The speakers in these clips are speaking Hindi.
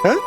हाँ?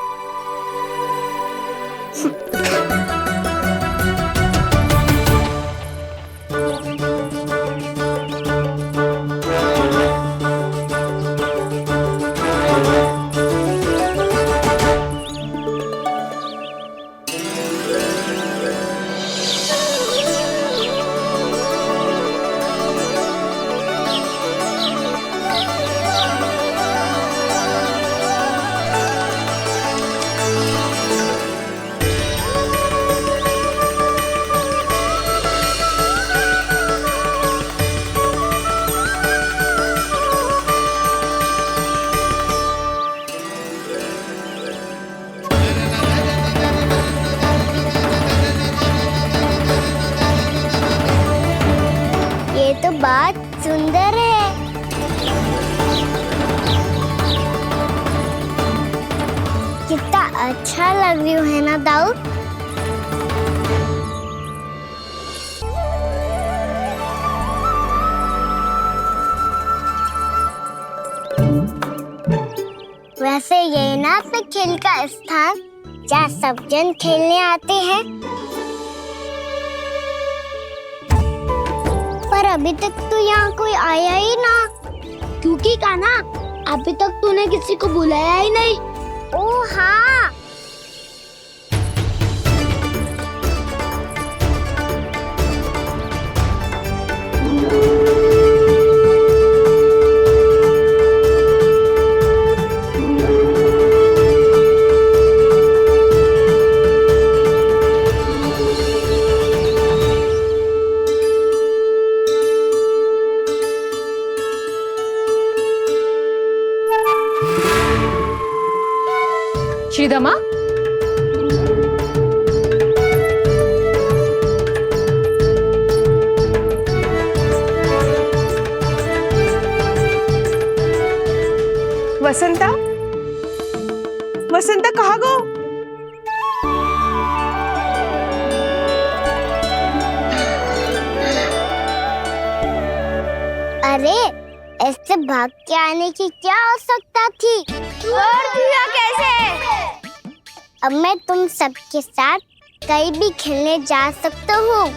ये तो बात सुंदर है। कितना अच्छा लग रही है ना दाऊ। वैसे ये ना अपने खेल का स्थान जहाँ सब जन खेलने आते हैं, पर अभी तक तो यहाँ कोई आया ही ना। क्योंकि कान्हा, अभी तक तूने किसी को बुलाया ही नहीं। ओह हाँ, श्रीदमा, वसंता, वसंता कहाँ गो? अरे ऐसे भाग के आने की क्या आवश्यकता थी? और दिया कैसे? अब मैं तुम सबके साथ कहीं भी खेलने जा सकता हूँ।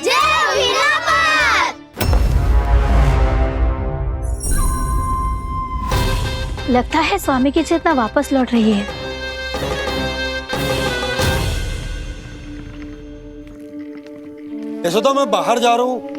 जय वीरापात! लगता है स्वामी की चेतना वापस लौट रही है। ऐसा तो मैं बाहर जा रहा हूँ।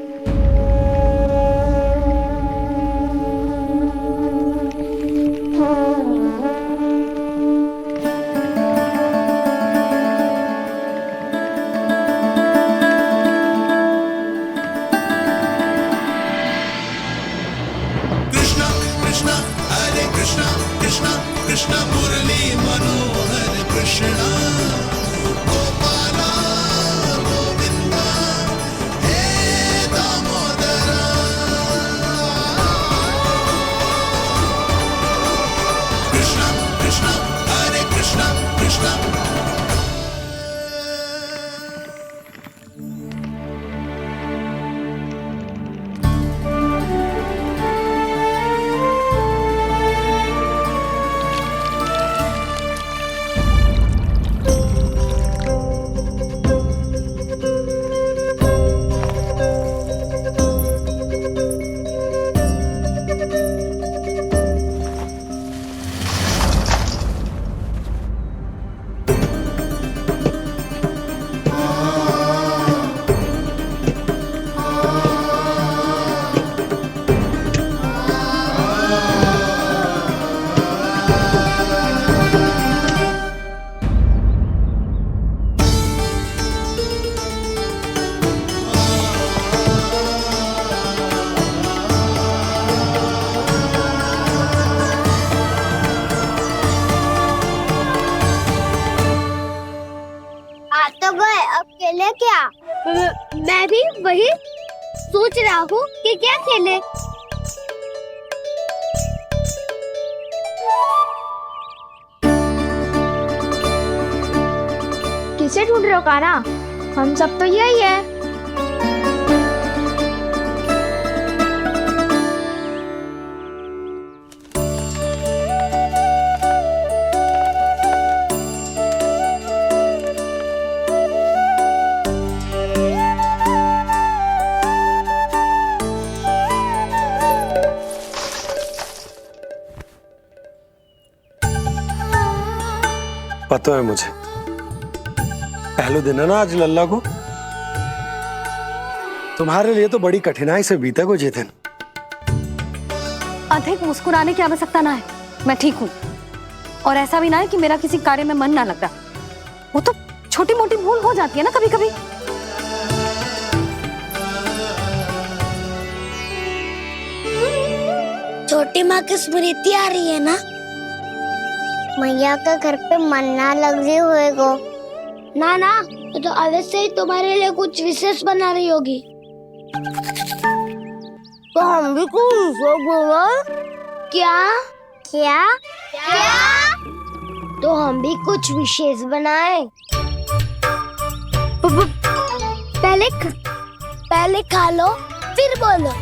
कृष्ण मुरली मनोहर कृष्ण गोपाला गोविंदा हे दामोदरा। कृष्ण कृष्ण हरे कृष्ण कृष्ण। खेले क्या? मैं भी वही सोच रहा हूँ कि क्या खेले। किसे ढूंढ रहे हो कान्हा? हम सब तो यही है। पता है मुझे, पहले दिन है ना आज लल्ला को। तुम्हारे लिए तो बड़ी कठिनाई से बीता को जितिन। अधिक मुस्कुराने की आवश्यकता ना है, मैं ठीक हूँ। और ऐसा भी ना है कि मेरा किसी कार्य में मन ना लग रहा। वो तो छोटी मोटी भूल हो जाती है ना कभी कभी। छोटी माँ की स्मृति आ रही है ना। मैया के घर पे मन ना लग रही होएगो। ना ना, ये तो अवश्य ही तुम्हारे लिए कुछ विशेष बना रही होगी। तो हम भी कुछ बोलो। क्या क्या क्या? तो हम भी कुछ विशेष बनाए। पहले खा लो फिर बोलो।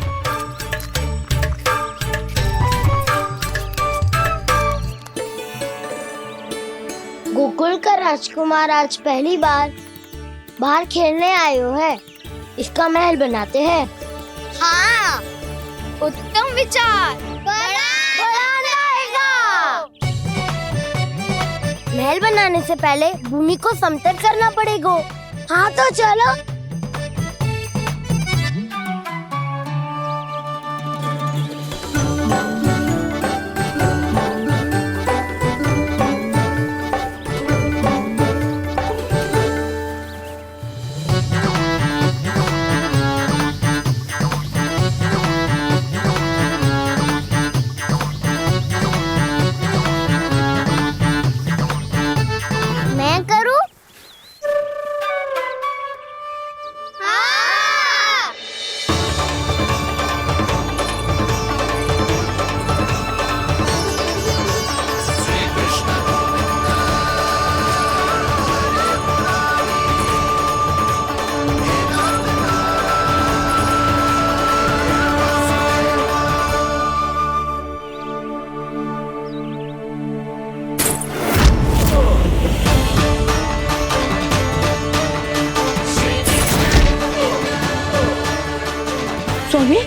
गोकुल का राजकुमार आज पहली बार बाहर खेलने आए हो है। इसका महल बनाते हैं। हाँ, उत्तम विचार। बनाना आएगा। महल बनाने से पहले भूमि को समतल करना पड़ेगा। हाँ तो चलो। मैं करूं? हाँ। स्वामी,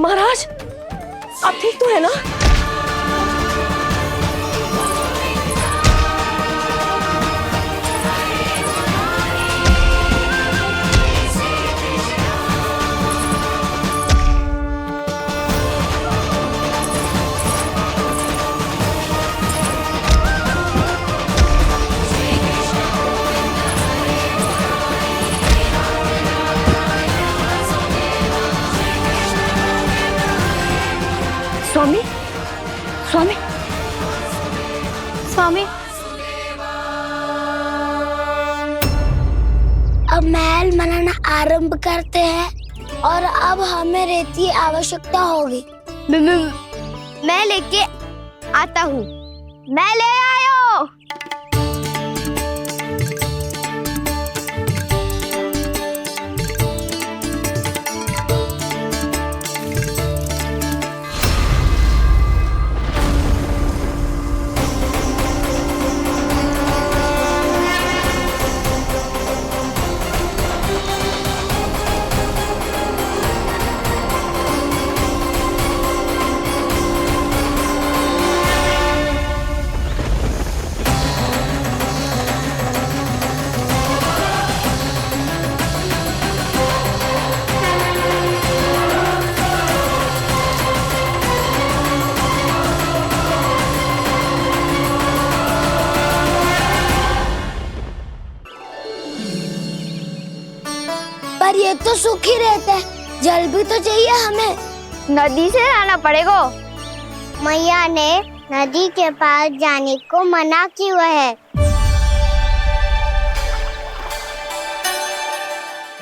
महाराज आप ठीक तो है ना? स्वामी, स्वामी, स्वामी, अब महल बनाना आरंभ करते हैं और अब हमें रेत की आवश्यकता होगी। मैं लेके आता हूँ। मैं ले आयो। पर ये तो सूखी रहता है, जल भी तो चाहिए हमें। नदी से लाना पड़ेगा। मैया ने नदी के पास जाने को मना किया है।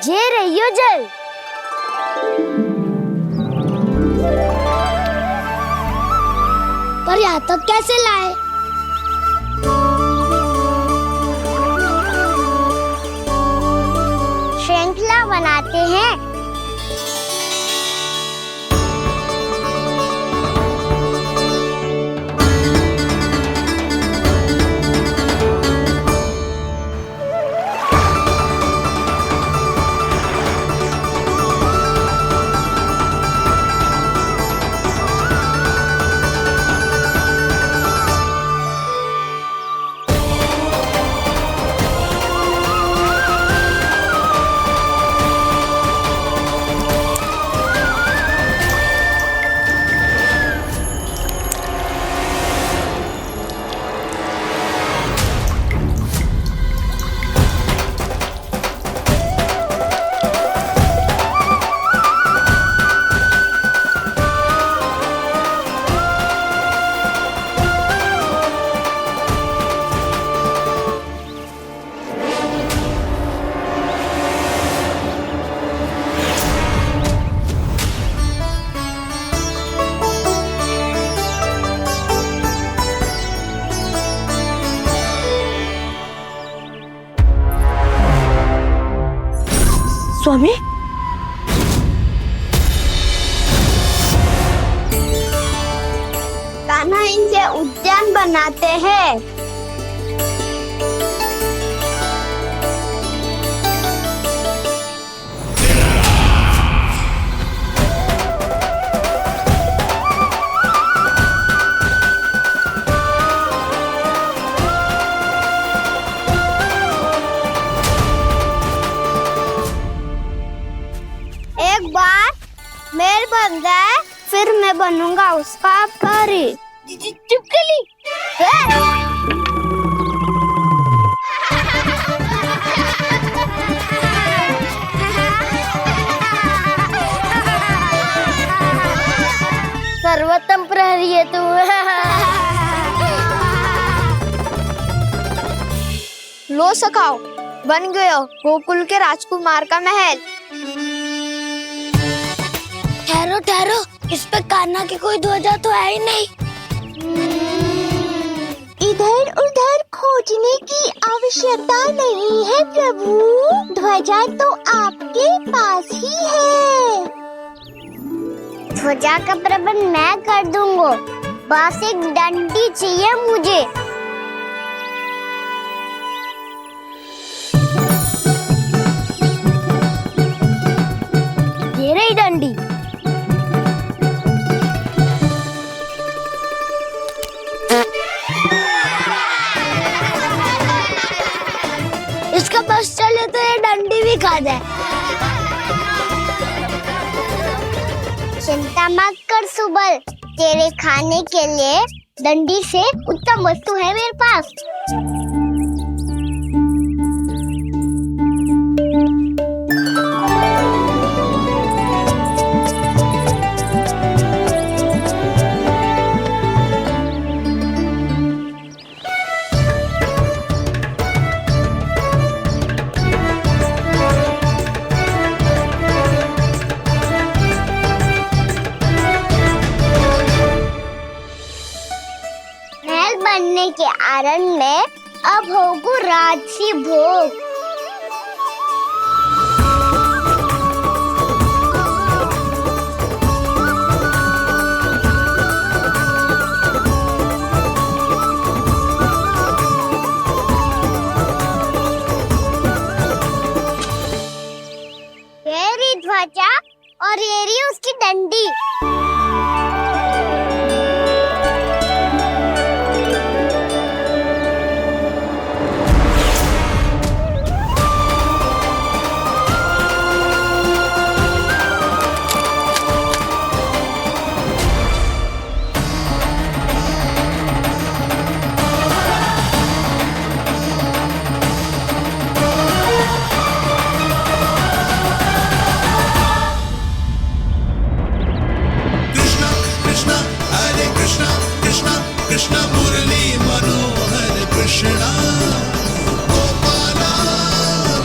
ये रहियो जल। पर यहाँ तक कैसे लाए? श्रृंखला बनाते हैं। जमीन से उद्यान बनाते हैं। एक बार मेल बन जाए फिर मैं बनूंगा उसका परी। चुपकली। सर्वोत्तम प्रहरी है तू। लो सखाओ, बन गयो गोकुल के राजकुमार का महल। ठहरो ठहरो, इस पे कान्हा की कोई ध्वजा तो है ही नहीं। इधर उधर खोजने की आवश्यकता नहीं है प्रभु, ध्वजा तो आपके पास ही है। ध्वजा का प्रबंध मैं कर दूंगा, बस एक डंडी चाहिए मुझे। ये रही डंडी। इसका बस चले तो ये डंडी भी खा जाए। चिंता मत कर सुबल, तेरे खाने के लिए डंडी से उत्तम वस्तु है मेरे पास। बनने के आनंद में अब होगू राजसी भोग। ये रही ध्वजा और ये रही उसकी डंडी। कृष्ण मुरली मनोहर कृष्णा गोपाला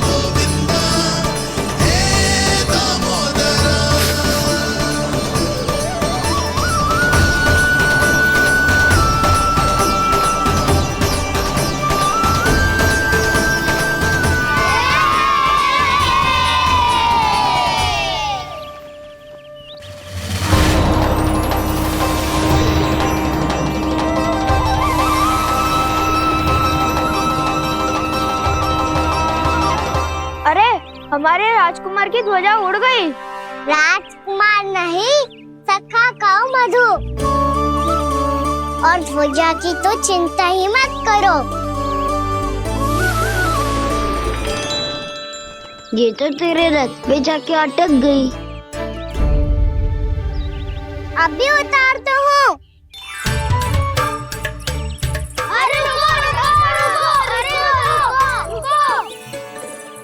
गोविंदा हे दामोदरा। हमारे राजकुमार की ध्वजा उड़ गई। राजकुमार नहीं, सखा कहो मधु। और ध्वजा की तो चिंता ही मत करो, ये तो तेरे रथ पे जाके अटक गई। अभी उतारता हूँ। अरे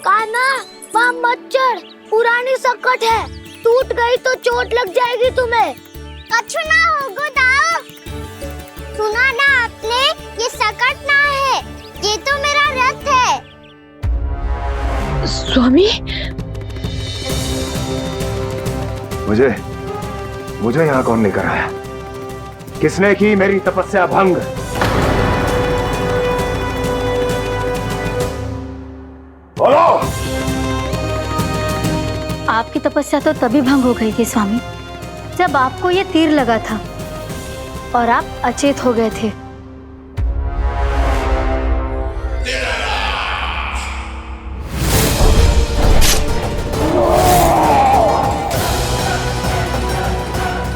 कान्हा, वहाँ मत चढ़, पुरानी सकट है, टूट गई तो चोट लग जाएगी तुम्हें। कछु ना होगा दाऊ। सुना ना आपने, ये सकट ना है, ये तो मेरा रथ है। स्वामी, मुझे यहाँ कौन लेकर आया? किसने की मेरी तपस्या भंग? बोलो। आपकी तपस्या तो तभी भंग हो गई थी स्वामी, जब आपको ये तीर लगा था। और आप अचेत हो गए थे।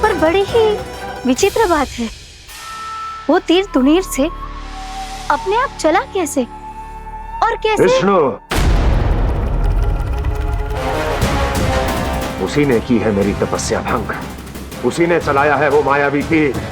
पर बड़ी ही विचित्र बात है, वो तीर तुनीर से अपने आप चला कैसे और कैसे? विष्णु, उसी ने की है मेरी तपस्या भंग, उसी ने चलाया है वो मायावी तीर।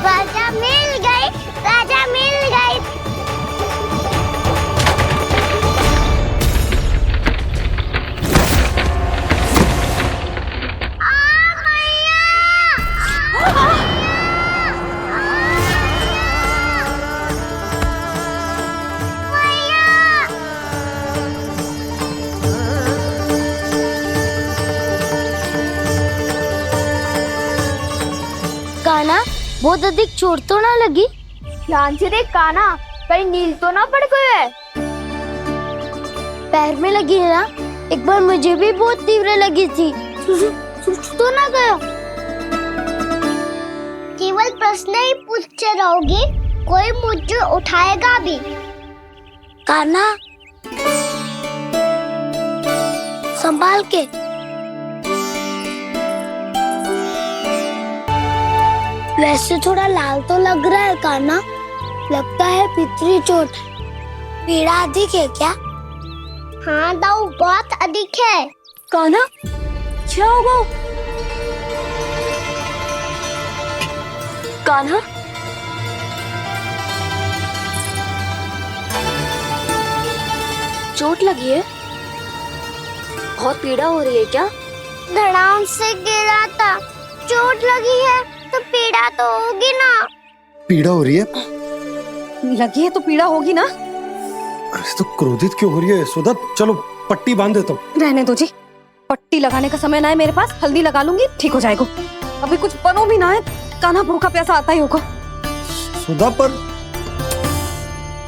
राजा मिल गई, राजा मिल गई। काना, बहुत अधिक चोट तो ना लगी? ध्यान से देख काना, कहीं नील तो ना पड़ गए? पैर में लगी है ना? एक बार मुझे भी बहुत तीव्र लगी थी। सूझ तो ना गया? केवल प्रश्न ही पूछते रहोगे, कोई मुझे उठाएगा भी? काना, संभाल के। वैसे थोड़ा लाल तो लग रहा है काना, लगता है पितरी चोट है। पीड़ा अधिक है क्या? हाँ दाऊ, बहुत अधिक है। कान्हा, क्या होगा? कान्हा, चोट लगी है? बहुत पीड़ा हो रही है क्या? धड़ाम से गिरा था, चोट लगी है तो पीड़ा तो होगी ना। पीड़ा हो रही है? लगी है तो पीड़ा होगी ना। अरे तो क्रोधित क्यों हो रही है यशोदा? चलो पट्टी बांध देता हूँ। रहने दो जी, पट्टी लगाने का समय ना है मेरे पास, हल्दी लगा लूंगी, ठीक हो जाएगा। अभी कुछ बनो भी ना है, कान्हा भूखा प्यासा आता ही होगा। सुधा पर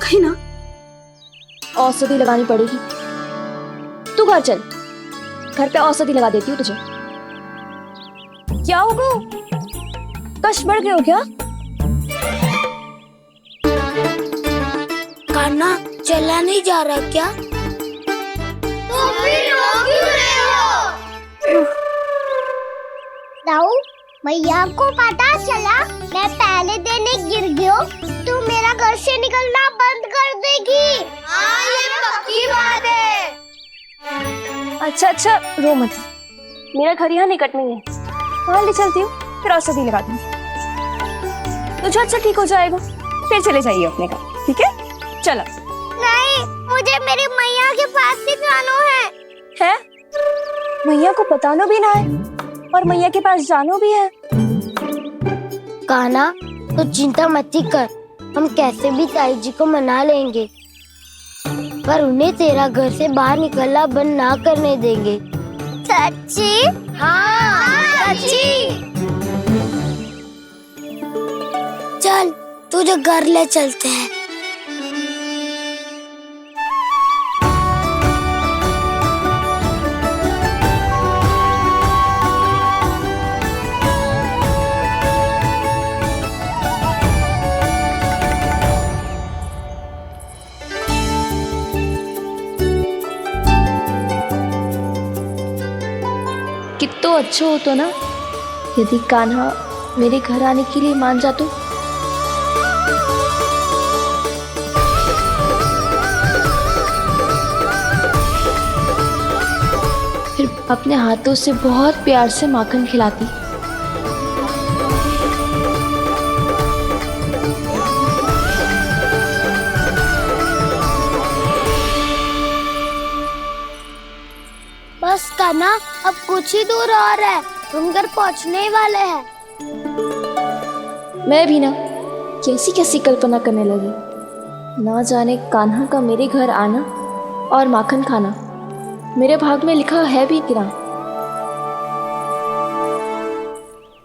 कहीं ना औषधि लगानी पड़ेगी। तू घर चल, घर पे औषधि लगा देती हूँ तुझे। क्या होगा? कष्ट बढ़ गए हो क्या? कान्हा, चला नहीं जा रहा क्या? तो फिर रो क्यों रहे हो? दाऊ, मैया को पता चला मैं पहले दिन ही गिर गया तो मेरा घर से निकलना बंद कर देगी। हाँ, ये पक्की बात है। अच्छा, रो मत। मेरा घर यहाँ निकट में है, वहाँ ले चलती हूँ, फिर औषधि लगा दूंगी। तुझे अच्छा ठीक हो जाएगा, फिर चले जाइए अपने घर, ठीक है? चलो। नहीं, मुझे मेरी मैया के पास ही जाना है। मैया को बताना भी ना है और मैया के पास जानो भी है। कान्हा, तो चिंता मत ही कर, हम कैसे भी ताई जी को मना लेंगे, पर उन्हें तेरा घर से बाहर निकलना बंद ना करने देंगे। सच्ची? हाँ, सच्ची। चल, तुझे घर ले चलते हैं। कितना अच्छा होता ना यदि कान्हा मेरे घर आने के लिए मान जा तो। फिर अपने हाथों से बहुत प्यार से माखन खिलाती। बस कान्हा, अब कुछ ही दूर और है, तुम घर पहुंचने ही वाले हैं। मैं भी ना कैसी कैसी कल्पना करने लगी। ना जाने कान्हा का मेरे घर आना और माखन खाना मेरे भाग में लिखा है भी कि ना।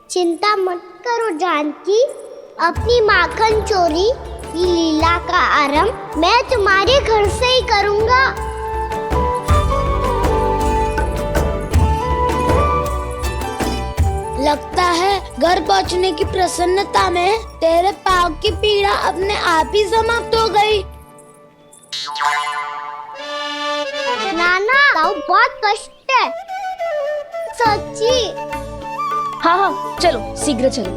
चिंता मत करो जानकी, अपनी माखन चोरी की लीला का आरंभ मैं तुम्हारे घर से ही करूंगा। लगता है घर पहुंचने की प्रसन्नता में तेरे पाँव की पीड़ा अपने आप ही समाप्त हो गई। नाना, पाँव बहुत कष्ट है, सच्ची। हाँ हाँ, चलो शीघ्र चलो।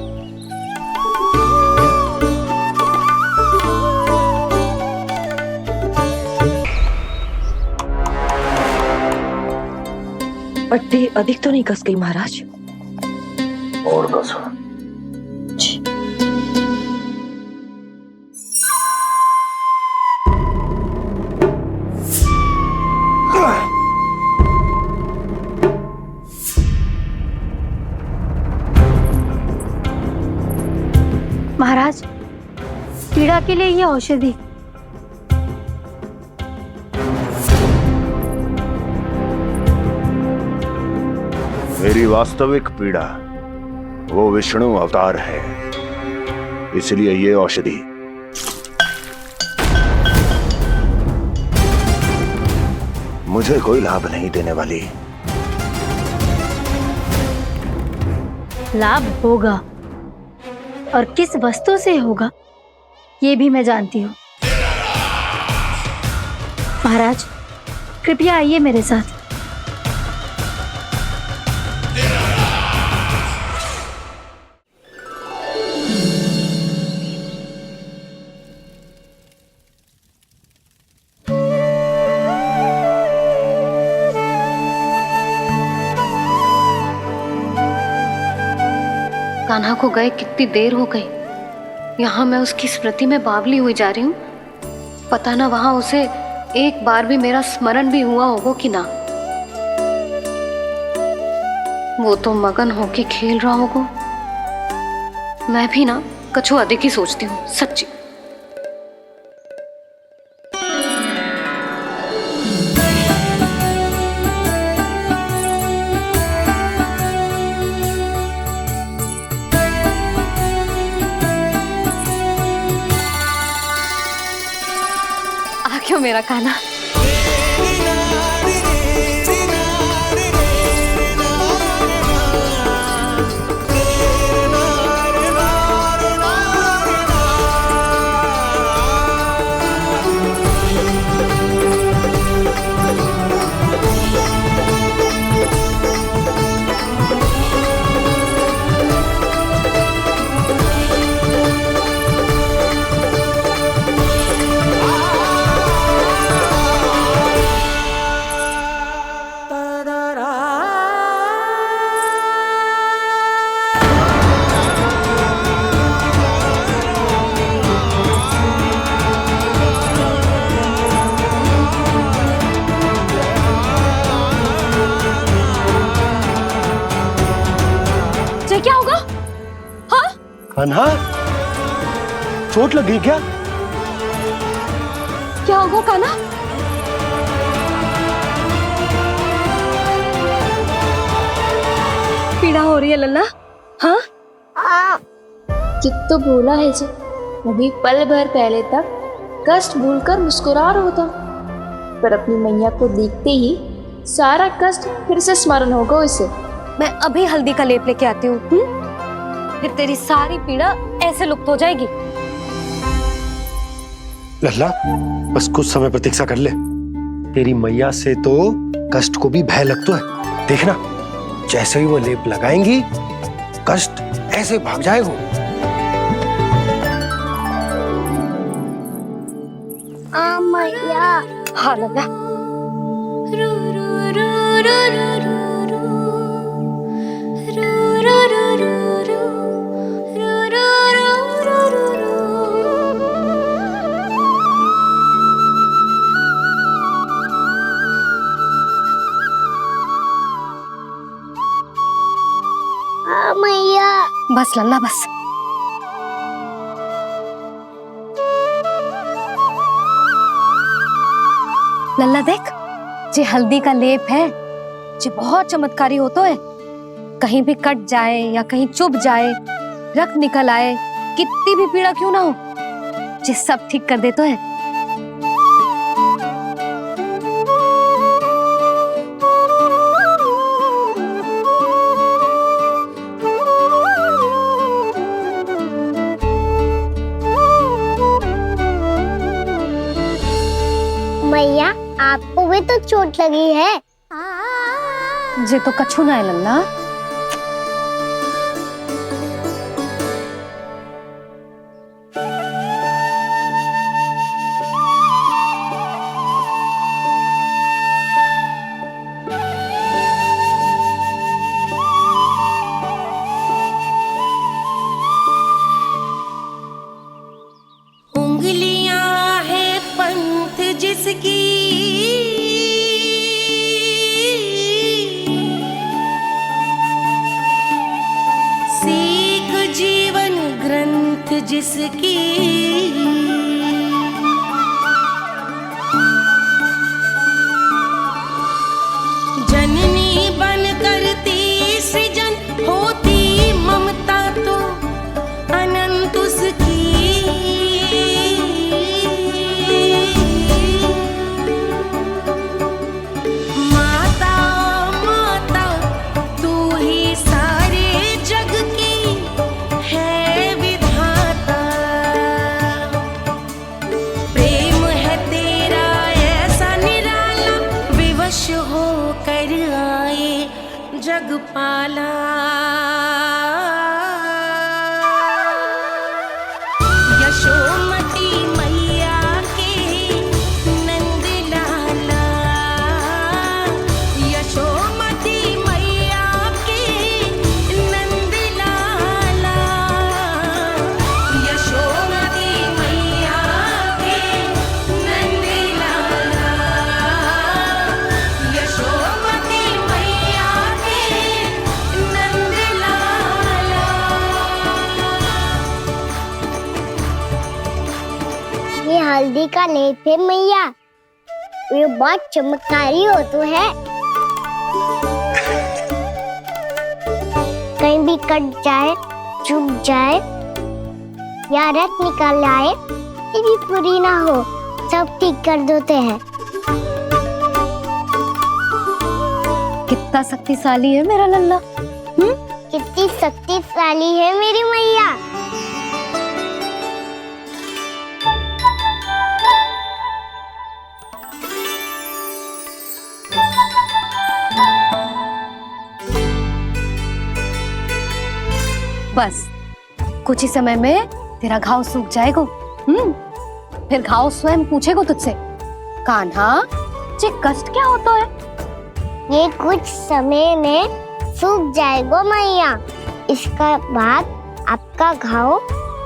पट्टी अधिक तो नहीं कस गई महाराज? और कसो। महाराज, पीड़ा के लिए ये औषधि। मेरी वास्तविक पीड़ा वो विष्णु अवतार है, इसलिए ये औषधि। मुझे कोई लाभ नहीं देने वाली। लाभ होगा, और किस वस्तु से होगा ये भी मैं जानती हूँ। महाराज, कृपया आइए मेरे साथ। कान्हा को गए कितनी देर हो गई। यहाँ मैं उसकी स्मृति में बावली हुई जा रही हूँ। पता ना वहां उसे एक बार भी मेरा स्मरण भी हुआ होगा कि ना। वो तो मगन होके खेल रहा होगा। मैं भी ना कछु अधिक ही सोचती हूँ, सच्ची। क्यों मेरा कान्हा? क्या होगा? हाँ? कान्हा, चोट लगी क्या? क्या होगा कान्हा? पीड़ा हो रही है लल्ला? हाँ? चित्त तो भूला है जी। अभी पल भर पहले तक कष्ट भूलकर मुस्कुरा रहा था, पर अपनी मैया को देखते ही सारा कष्ट फिर से स्मरण होगा उसे। मैं अभी हल्दी का लेप लेके आती हूँ, फिर तेरी सारी पीड़ा ऐसे लुप्त हो जाएगी। लल्ला, बस कुछ समय प्रतीक्षा कर ले। तेरी मैया से तो कष्ट को भी भय लगता है। देखना, जैसे ही वो लेप लगाएंगी, कष्ट ऐसे भाग जाएगा। मैया। हाँ लल्ला। बस लल्ला बस। लल्ला देख, जे हल्दी का लेप है जे बहुत चमत्कारी होतो है। कहीं भी कट जाए या कहीं चुभ जाए, रक्त निकल आए, कितनी भी पीड़ा क्यों ना हो, जे सब ठीक कर देतो है। मैया आपको भी तो चोट लगी है। जे तो कछु ना है लल्ला। उंगलियां है पंथ जिसकी, सीख जीवन ग्रंथ जिसकी, जननी बन करती सृजन होती ममता तो अनंत उसकी। माता माता तू ही सारे जग की है विधाता, प्रेम है तेरा ऐसा निराला, विवश होकर आए जगपाला। यशोमती मैया के नंद लाला, यशोमती मैया के नंद लाला, यशोमती मैया के नंद लाला, यशोमती मैया के नंद लाला। ये हल्दी का लेप है मैया, ये बहुत चमत्कारी हो तो है। कहीं भी कट जाए, चुभ जाए या रक्त निकल आए, ये भी पूरी ना हो, सब ठीक कर देते हैं। कितना शक्तिशाली है मेरा लल्ला। कितनी शक्तिशाली है मेरी मैया। बस कुछ ही समय में तेरा घाव सूख जाएगा। फिर घाव स्वयं पूछेगा तुझसे, कान्हा जे कष्ट क्या होता है? ये कुछ समय में सूख जाएगा मैया। इसका बाद आपका घाव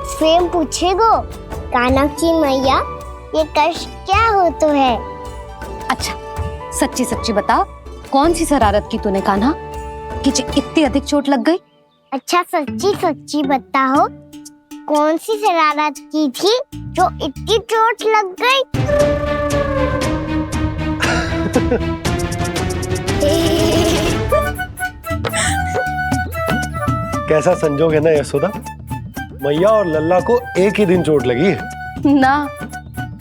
स्वयं पूछेगो, कान्हा की मैया ये कष्ट क्या हो तो है। अच्छा सच्ची सच्ची बता, कौन सी शरारत की तूने कान्हा कि जे इतनी अधिक चोट लग गई? अच्छा सच्ची सच्ची बताओ, कौन सी शरारत की थी जो इतनी चोट लग गई? कैसा संजोग है ना यशोदा, मैया और लल्ला को एक ही दिन चोट लगी है। ना,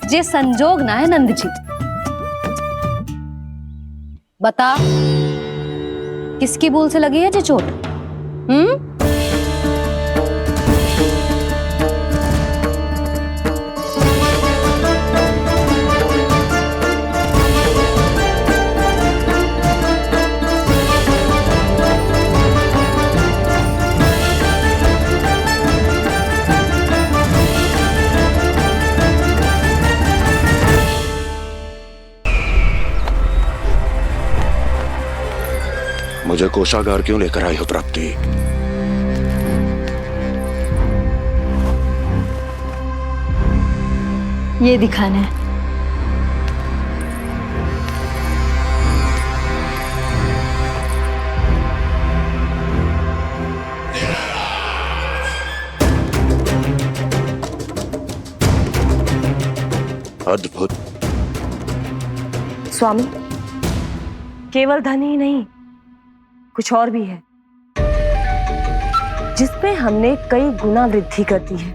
जे संजोग ना है नंद जी। बता, किसकी भूल से लगी है जे चोट? मुझे कोषागार क्यों लेकर आई हो प्राप्ति? ये दिखाना है। अद्भुत। स्वामी, केवल धन ही नहीं, कुछ और भी है जिसमें हमने कई गुना वृद्धि कर दी है।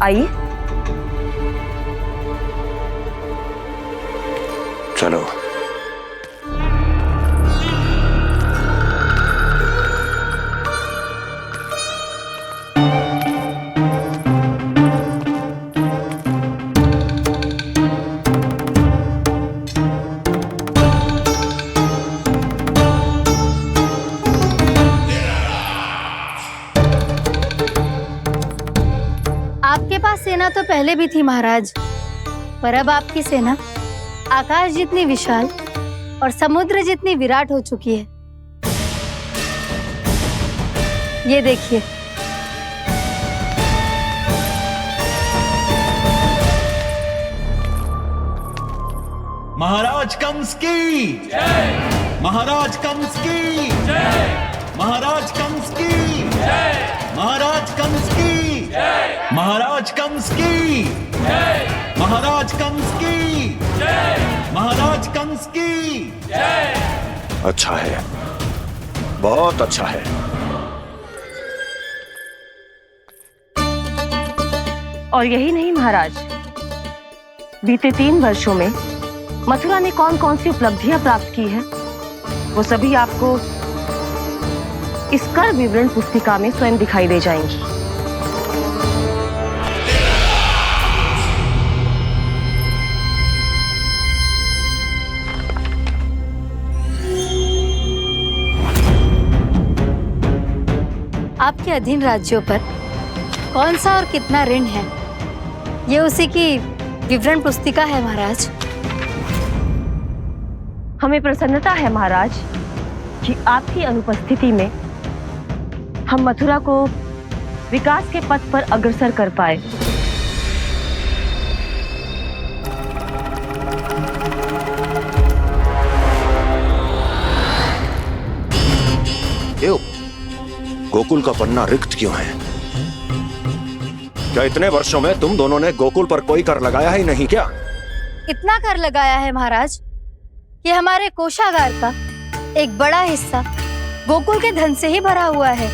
आइए। चलो। आपके पास सेना तो पहले भी थी महाराज, पर अब आपकी सेना आकाश जितनी विशाल और समुद्र जितनी विराट हो चुकी है। ये देखिए। महाराज कंस की जय, महाराज कंस की जय, महाराज कंस की जय, महाराज कंस की जय, महाराज कंस की जय, महाराज कंस की जय, महाराज कंस की जय। अच्छा है, बहुत अच्छा है। और यही नहीं महाराज, बीते 3 वर्षों में मथुरा ने कौन कौन सी उपलब्धियां प्राप्त की है, वो सभी आपको इस कर विवरण पुस्तिका में स्वयं दिखाई दे जाएंगी। आपके अधीन राज्यों पर कौन सा और कितना ऋण है, ये उसी की विवरण पुस्तिका है महाराज। हमें प्रसन्नता है महाराज कि आपकी अनुपस्थिति में हम मथुरा को विकास के पथ पर अग्रसर कर पाए। क्यों? गोकुल का पन्ना रिक्त क्यों है? क्या इतने वर्षों में तुम दोनों ने गोकुल पर कोई कर लगाया ही नहीं क्या? इतना कर लगाया है महाराज कि हमारे कोषागार का एक बड़ा हिस्सा गोकुल के धन से ही भरा हुआ है।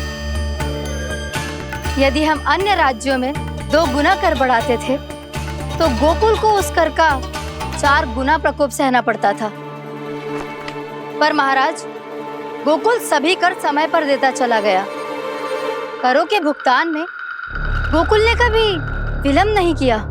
यदि हम अन्य राज्यों में 2 गुना कर बढ़ाते थे तो गोकुल को उस कर का 4 गुना प्रकोप सहना पड़ता था। पर महाराज, गोकुल सभी कर समय पर देता चला गया। करों के भुगतान में गोकुल ने कभी विलंब नहीं किया।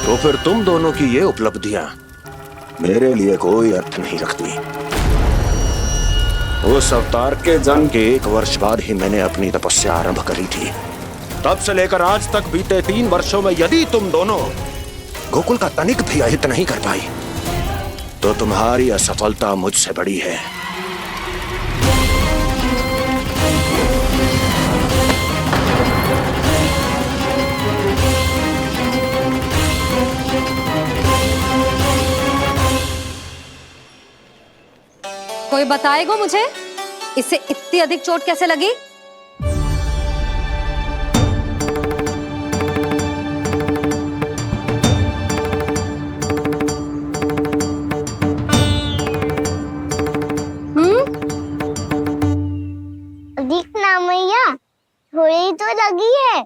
तो फिर तुम दोनों की ये उपलब्धियां मेरे लिए कोई अर्थ नहीं रखती। उस अवतार के जन्म के 1 वर्ष बाद ही मैंने अपनी तपस्या आरंभ करी थी। तब से लेकर आज तक बीते 3 वर्षों में यदि तुम दोनों गोकुल का तनिक भी अहित नहीं कर पाई तो तुम्हारी असफलता मुझसे बड़ी है। कोई बताएगा मुझे इसे इतनी अधिक चोट कैसे लगी? दिखना मैया, थोड़ी तो लगी है।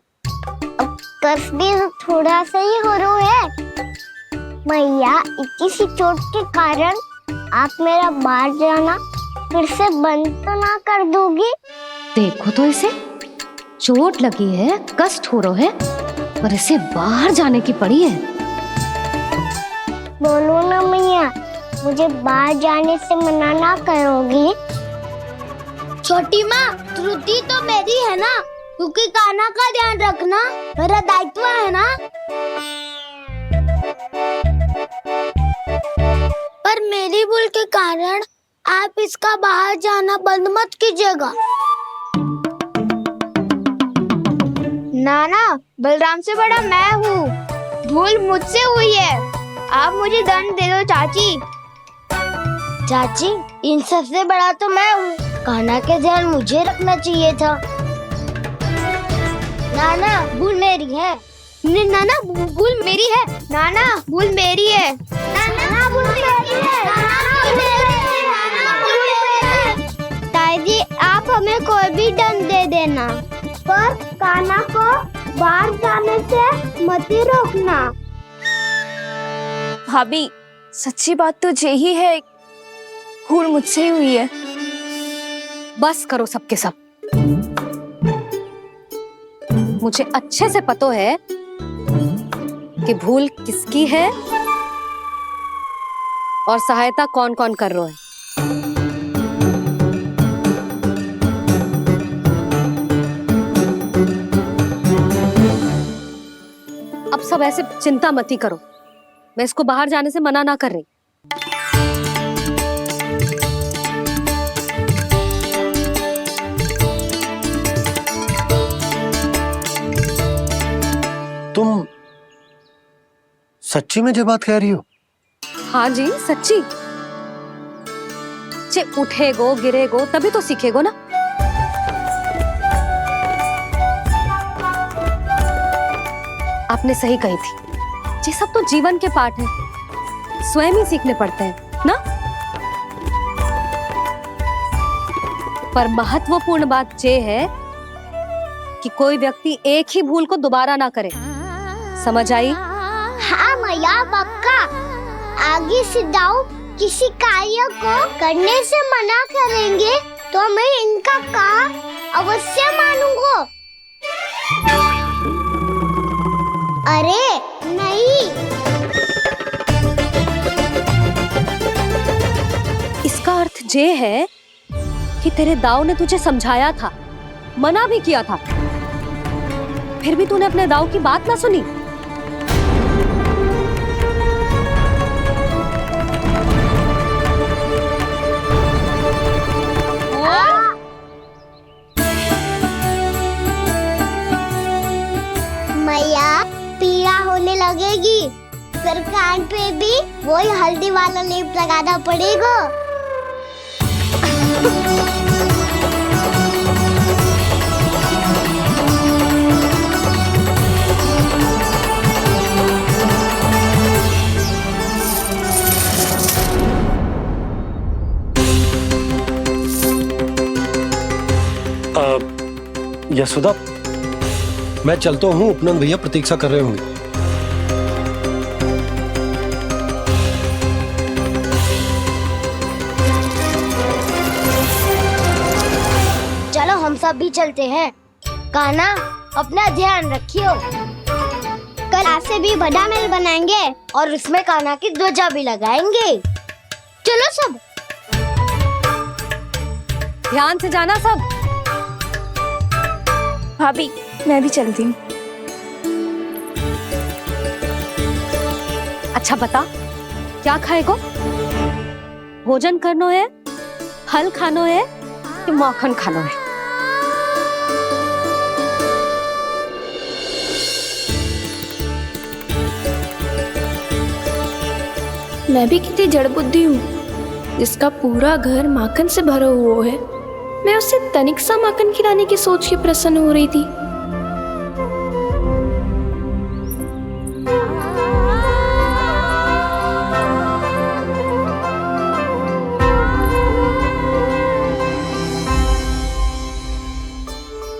अब कस भी थोड़ा सा ही हो रहा है। मैया, इतनी सी चोट के कारण आप मेरा बाहर जाना फिर से बंद तो ना कर दोगी? देखो तो इसे, चोट लगी है, कष्ट हो रहा है, पर इसे बाहर जाने की पड़ी है। बोलो ना मैया, मुझे बाहर जाने से मना ना करोगी? छोटी माँ, त्रुटि तो मेरी है ना, क्योंकि कान्हा का ध्यान रखना मेरा दायित्व है ना। पर मेरी भूल के कारण आप इसका बाहर जाना बंद मत कीजिएगा। नाना, बलराम से बड़ा मैं हूँ। भूल मुझसे हुई है। आप मुझे दंड दे दो चाची। चाची, इन सबसे बड़ा तो मैं हूँ। कान्हा के ध्यान मुझे रखना चाहिए था। नाना, भूल मेरी है। नाना, भूल मेरी है। नाना, भूल मेरी है। नाना, भूल मेरी है। नाना, भूल मेरी है। ताई जी, आप हमें कोई भी दंड दे देना, पर कान्हा को बाहर जाने से मत ही रोकना। भाभी, सच्ची बात तो यही है, भूल मुझसे ही हुई है। बस करो सबके सब। मुझे अच्छे से पता है कि भूल किसकी है और सहायता कौन कौन कर रहा है। अब सब ऐसे चिंता मत ही करो। मैं इसको बाहर जाने से मना ना कर रही। तुम सच्ची में जो बात कह रही हो? हाँ जी, सच्ची। जे उठेगो गिरेगो तभी तो सीखेगो ना। आपने सही कही थी, ये सब तो जीवन के पाठ हैं, स्वयं ही सीखने पड़ते हैं ना। पर महत्वपूर्ण बात ये है कि कोई व्यक्ति एक ही भूल को दोबारा ना करे। समझ आई? हाँ मैया, पक्का। आगे से दाऊ किसी कार्य को करने से मना करेंगे तो मैं इनका कहा अवश्य मानूंगा। अरे नहीं। इसका अर्थ ये है कि तेरे दाऊ ने तुझे समझाया था, मना भी किया था, फिर भी तूने अपने दाऊ की बात ना सुनी। मैया, पीड़ा होने लगेगी, फिर कान पे भी वही हल्दी वाला लेप लगाना पड़ेगा। यशोदा, मैं चलता हूँ। उपनंद भैया प्रतीक्षा कर रहे होंगे। चलो हम सब भी चलते हैं। कान्हा, अपना ध्यान रखियो। कल आज से भी बड़ा महल बनाएंगे और उसमें कान्हा की ध्वजा भी लगाएंगे। चलो सब। ध्यान से जाना सब। भाभी, मैं भी चलती हूँ। अच्छा बता, क्या खाएगो? भोजन करनो है, फल खानो है कि माखन खानो है? मैं भी कितनी जड़ बुद्धि हूँ, जिसका पूरा घर माखन से भरा हुआ है। मैं उससे तनिक सा माखन खिलाने की सोच के प्रसन्न हो रही थी।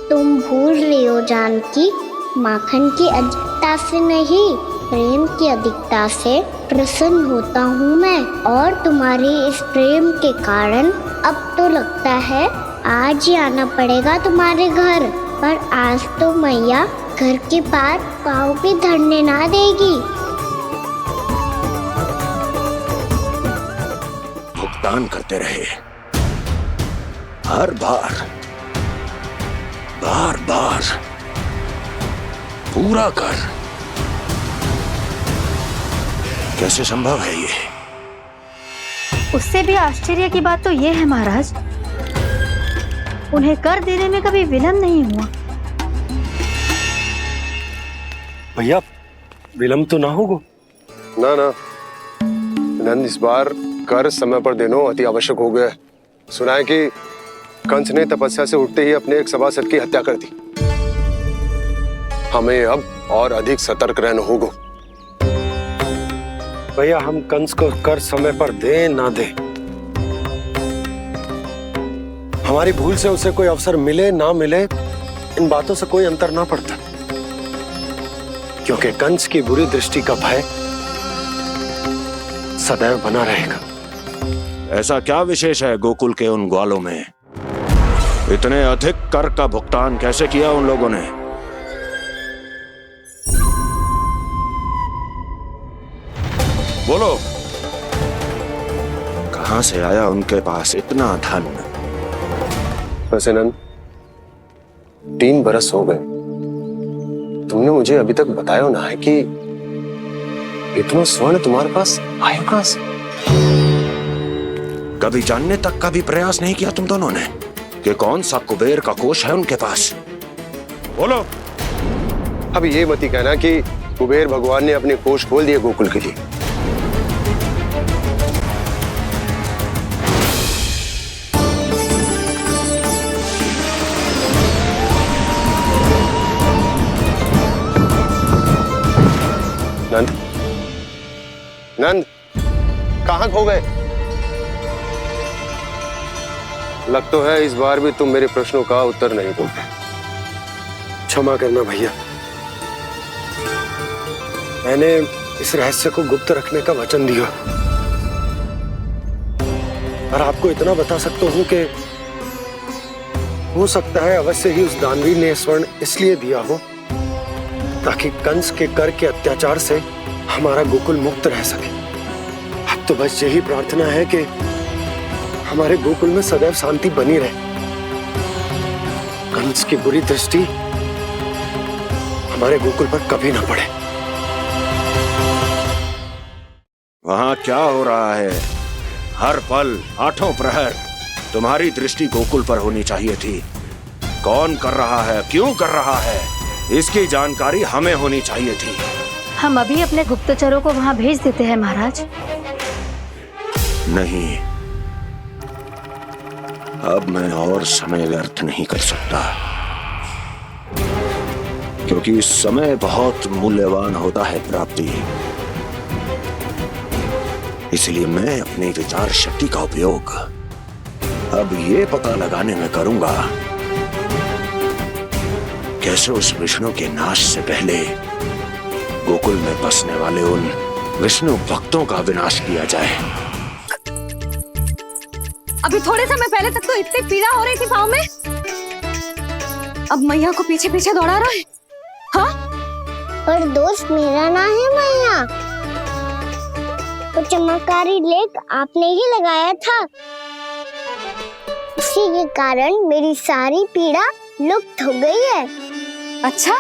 तुम भूल रही हो जानकी, माखन की अधिकता से नहीं, प्रेम की अधिकता से प्रसन्न होता हूँ मैं। और तुम्हारी इस प्रेम के कारण अब तो लगता है आज ही आना पड़ेगा तुम्हारे घर। पर आज तो मैया घर के पार पाँव भी धरने ना देगी। भुगतान करते रहे, हर बार बार बार पूरा कर। कैसे संभव है ये? उससे भी आश्चर्य की बात तो ये है महाराज, उन्हें कर देने में कभी विलम्ब नहीं हुआ। भैया विलम्ब तो ना होगा? ना ना नंद, इस बार कर समय पर देना अति आवश्यक हो गया है। सुना है कि कंस ने तपस्या से उठते ही अपने एक सभासद की हत्या कर दी। हमें अब और अधिक सतर्क रहना होगा। भैया हम कंस को कर समय पर दे ना दे, हमारी भूल से उसे कोई अवसर मिले ना मिले, इन बातों से कोई अंतर ना पड़ता, क्योंकि कंस की बुरी दृष्टि का भय सदैव बना रहेगा। ऐसा क्या विशेष है गोकुल के उन ग्वालों में? इतने अधिक कर का भुगतान कैसे किया उन लोगों ने? बोलो, कहां से आया उनके पास इतना धन? वैसे नंद, 3 बरस हो गए, तुमने मुझे अभी तक बताया ना है कि इतना स्वर्ण तुम्हारे पास आया कहां से? कभी जानने तक का भी प्रयास नहीं किया तुम दोनों ने कि कौन सा कुबेर का कोष है उनके पास? बोलो। अब ये मत ही कहना कि कुबेर भगवान ने अपने कोष खोल दिए गोकुल के लिए। नंद, नंद, कहां खो गए? लग तो है इस बार भी तुम मेरे प्रश्नों का उत्तर नहीं दोगे। क्षमा करना भैया, मैंने इस रहस्य को गुप्त रखने का वचन दिया, और आपको इतना बता सकता हूं कि हो सकता है अवश्य ही उस दानवीर ने स्वर्ण इसलिए दिया हो ताकि कंस के कर के अत्याचार से हमारा गोकुल मुक्त रह सके। अब तो बस यही प्रार्थना है कि हमारे गोकुल में सदैव शांति बनी रहे, कंस की बुरी दृष्टि हमारे गोकुल पर कभी ना पड़े। वहां क्या हो रहा है? हर पल, आठों प्रहर तुम्हारी दृष्टि गोकुल पर होनी चाहिए थी। कौन कर रहा है, क्यों कर रहा है, इसकी जानकारी हमें होनी चाहिए थी। हम अभी अपने गुप्तचरों को वहां भेज देते हैं महाराज। नहीं, अब मैं और समय व्यर्थ नहीं कर सकता, क्योंकि समय बहुत मूल्यवान होता है प्राप्ति। इसलिए मैं अपनी विचार शक्ति का उपयोग अब ये पता लगाने में करूंगा कैसे उस विष्णु के नाश से पहले गोकुल में बसने वाले उन विष्णु भक्तों का विनाश किया जाए। अभी थोड़े समय पहले तक तो इतनी पीड़ा हो रही थी पाँव में, अब मैया को पीछे पीछे दौड़ा रहा है। हाँ? पर दोस्त मेरा ना है मैया, तो चमत्कारी लेख आपने ही लगाया था, इसी के कारण मेरी सारी पीड़ा लुप्त हो गई है। अच्छा,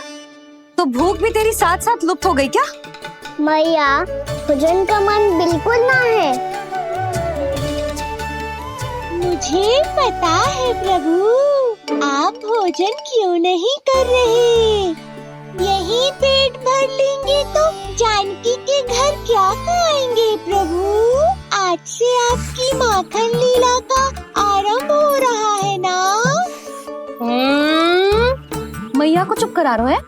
तो भूख भी तेरी साथ साथ लुप्त हो गई क्या? मैया, भोजन का मन बिल्कुल ना है। मुझे पता है प्रभु, आप भोजन क्यों नहीं कर रहे। यही पेट भर लेंगे तो जानकी के घर क्या खाएंगे प्रभु। आज से आपकी माखन लीला का आरंभ हो रहा है ना। मैया को चुप करा रहे है?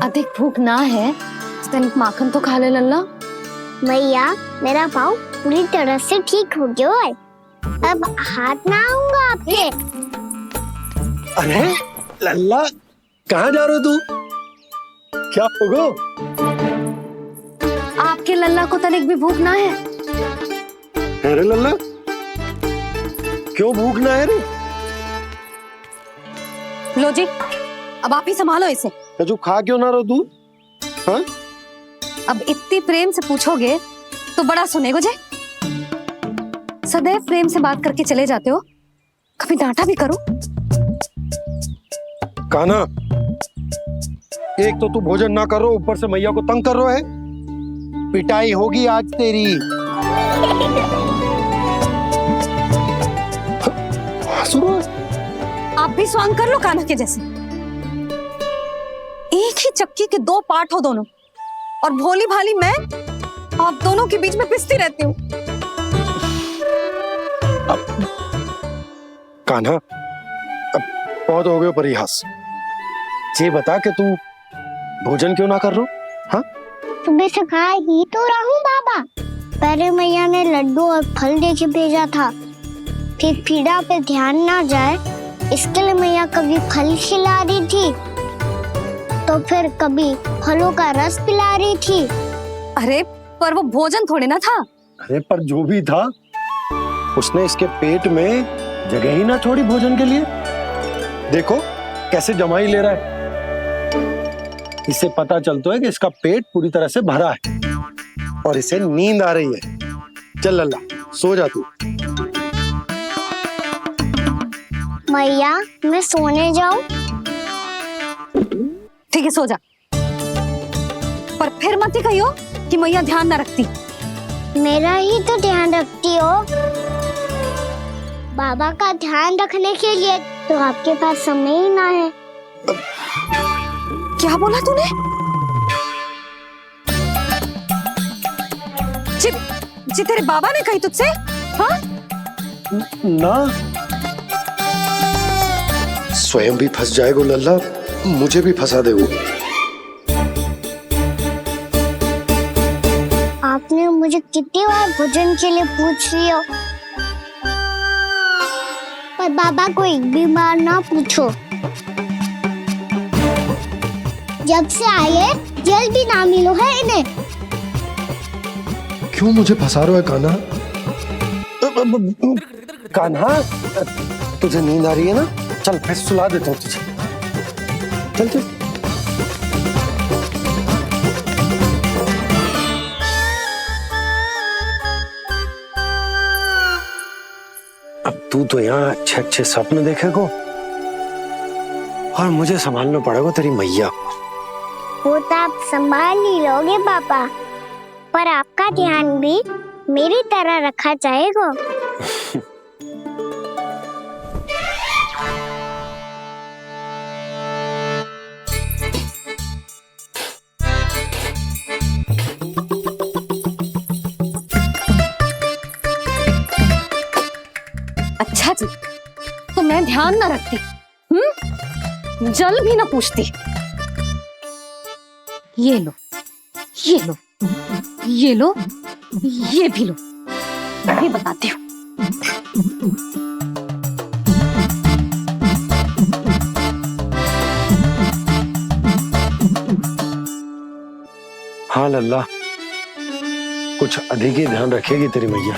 अधिक भूख ना है तो तनिक माखन तो खा ले लल्ला। मैया, मेरा पाँव पूरी तरह से ठीक हो गया है, अब हाथ ना आऊंगा आपके। अरे लल्ला, कहाँ जा रहे हो तू? क्या होगा? आपके लल्ला को तनिक भी भूख ना है? अरे लल्ला, क्यों भूख ना है रे? लो जी, अब आप ही संभालो इसे। तू खा क्यों ना रहो तू? हाँ? अब इतनी प्रेम से पूछोगे तो बड़ा सुनेगो जे। सदैव प्रेम से बात करके चले जाते हो, कभी डांटा भी करो। कान्हा, एक तो तू भोजन ना करो, ऊपर से मैया को तंग कर रहा है। पिटाई होगी आज तेरी। आप भी स्वांग कर लो कान्हा के जैसे। एक ही चक्की के दो पार्ट हो दोनों, और भोली भाली मैं आप दोनों के बीच में पिसती रहती हूँ। कान्हा, अब बहुत हो गए परिहास। ये बता कि तू भोजन क्यों ना कर रो? हाँ, सुबह से खा ही तो रहा हूँ बाबा। पहले मैया ने लड्डू और फल दे के भेजा था, फिर पीड़ा पे ध्यान ना जाए इसके लिए मैया कभी फल खिला रही थी तो फिर कभी फलों का रस पिला रही थी। अरे पर वो भोजन थोड़े ना था। अरे पर जो भी था, उसने इसके पेट में जगह ही ना छोड़ी भोजन के लिए। देखो कैसे जमाई ले रहा है। इससे पता चलता है कि इसका पेट पूरी तरह से भरा है और इसे नींद आ रही है। चल लल्ला, सो जा तू। मैया, मैं सोने जाऊं? ठीक है, सो जा। पर फिर मत ही कहियो कि मैया ध्यान ना रखती। मेरा ही तो ध्यान रखती हो। बाबा का ध्यान रखने के लिए तो आपके पास समय ही ना है। क्या बोला तूने? जी तेरे बाबा ने कही तुझसे? हाँ? ना, स्वयं भी फंस जाएगा लल्ला, मुझे भी फंसा दे वो। आपने मुझे कितनी बार भोजन के लिए पूछ लिया, पर बाबा को एक भी बार ना पूछो। जब से आए जल भी ना मिलो है इन्हें। क्यों मुझे फंसा रहा है कान्हा? कान्हा, तुझे नींद आ रही है ना? चल मैं सुला देता हूँ तुझे। चल चल। अब तू तो यहाँ अच्छे अच्छे सपने देखेगो और मुझे संभालना पड़ेगा तेरी मैया। वो तो आप संभाल ही लोगे पापा, पर आपका ध्यान भी मेरी तरह रखा जाएगा। अच्छा जी, तो मैं ध्यान ना रखती, जल भी ना पूछती। ये लो, ये लो, ये लो, ये भी लो। मैं भी बताती हूँ। हाँ लल्ला, कुछ अधिक ही ध्यान रखेगी तेरी मैया।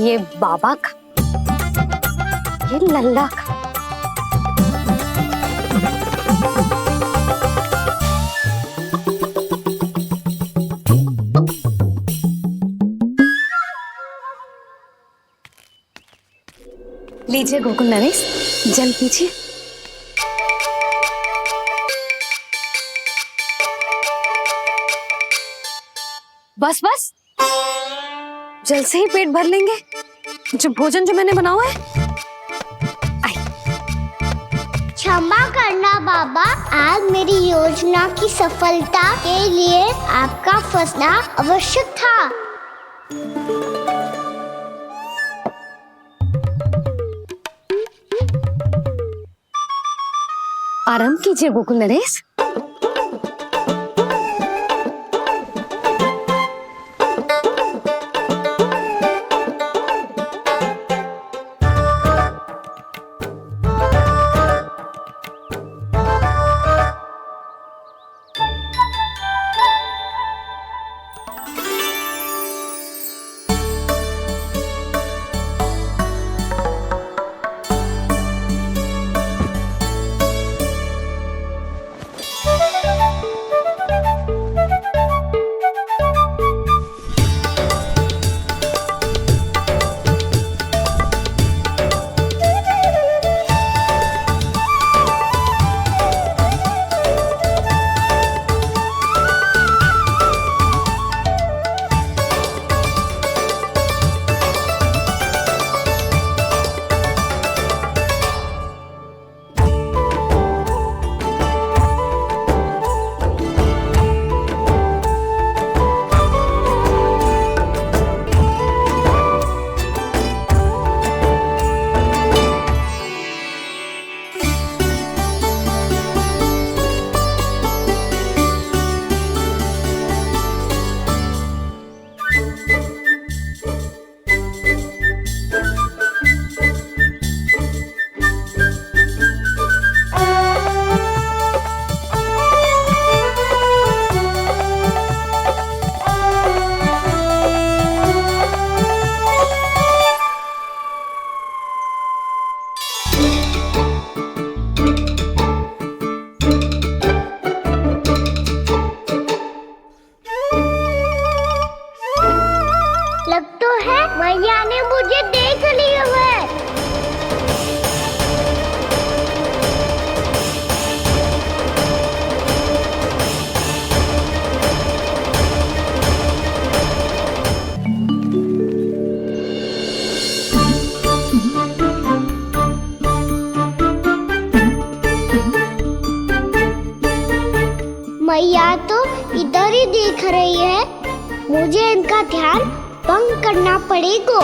ये बाबा का, ये लल्ला का। लीजिए गोकुल नरेश, जल पीजिए। बस बस, जल से ही पेट भर लेंगे। जो भोजन जो मैंने बनाया है। क्षमा करना बाबा, आज मेरी योजना की सफलता के लिए आपका फंसना आवश्यक था। आराम कीजिए गोकुल नरेश। है? मैया ने मुझे देख लिया है। मैया तो इधर ही देख रही है। मुझे इनका ध्यान भंग करना पड़ेगा।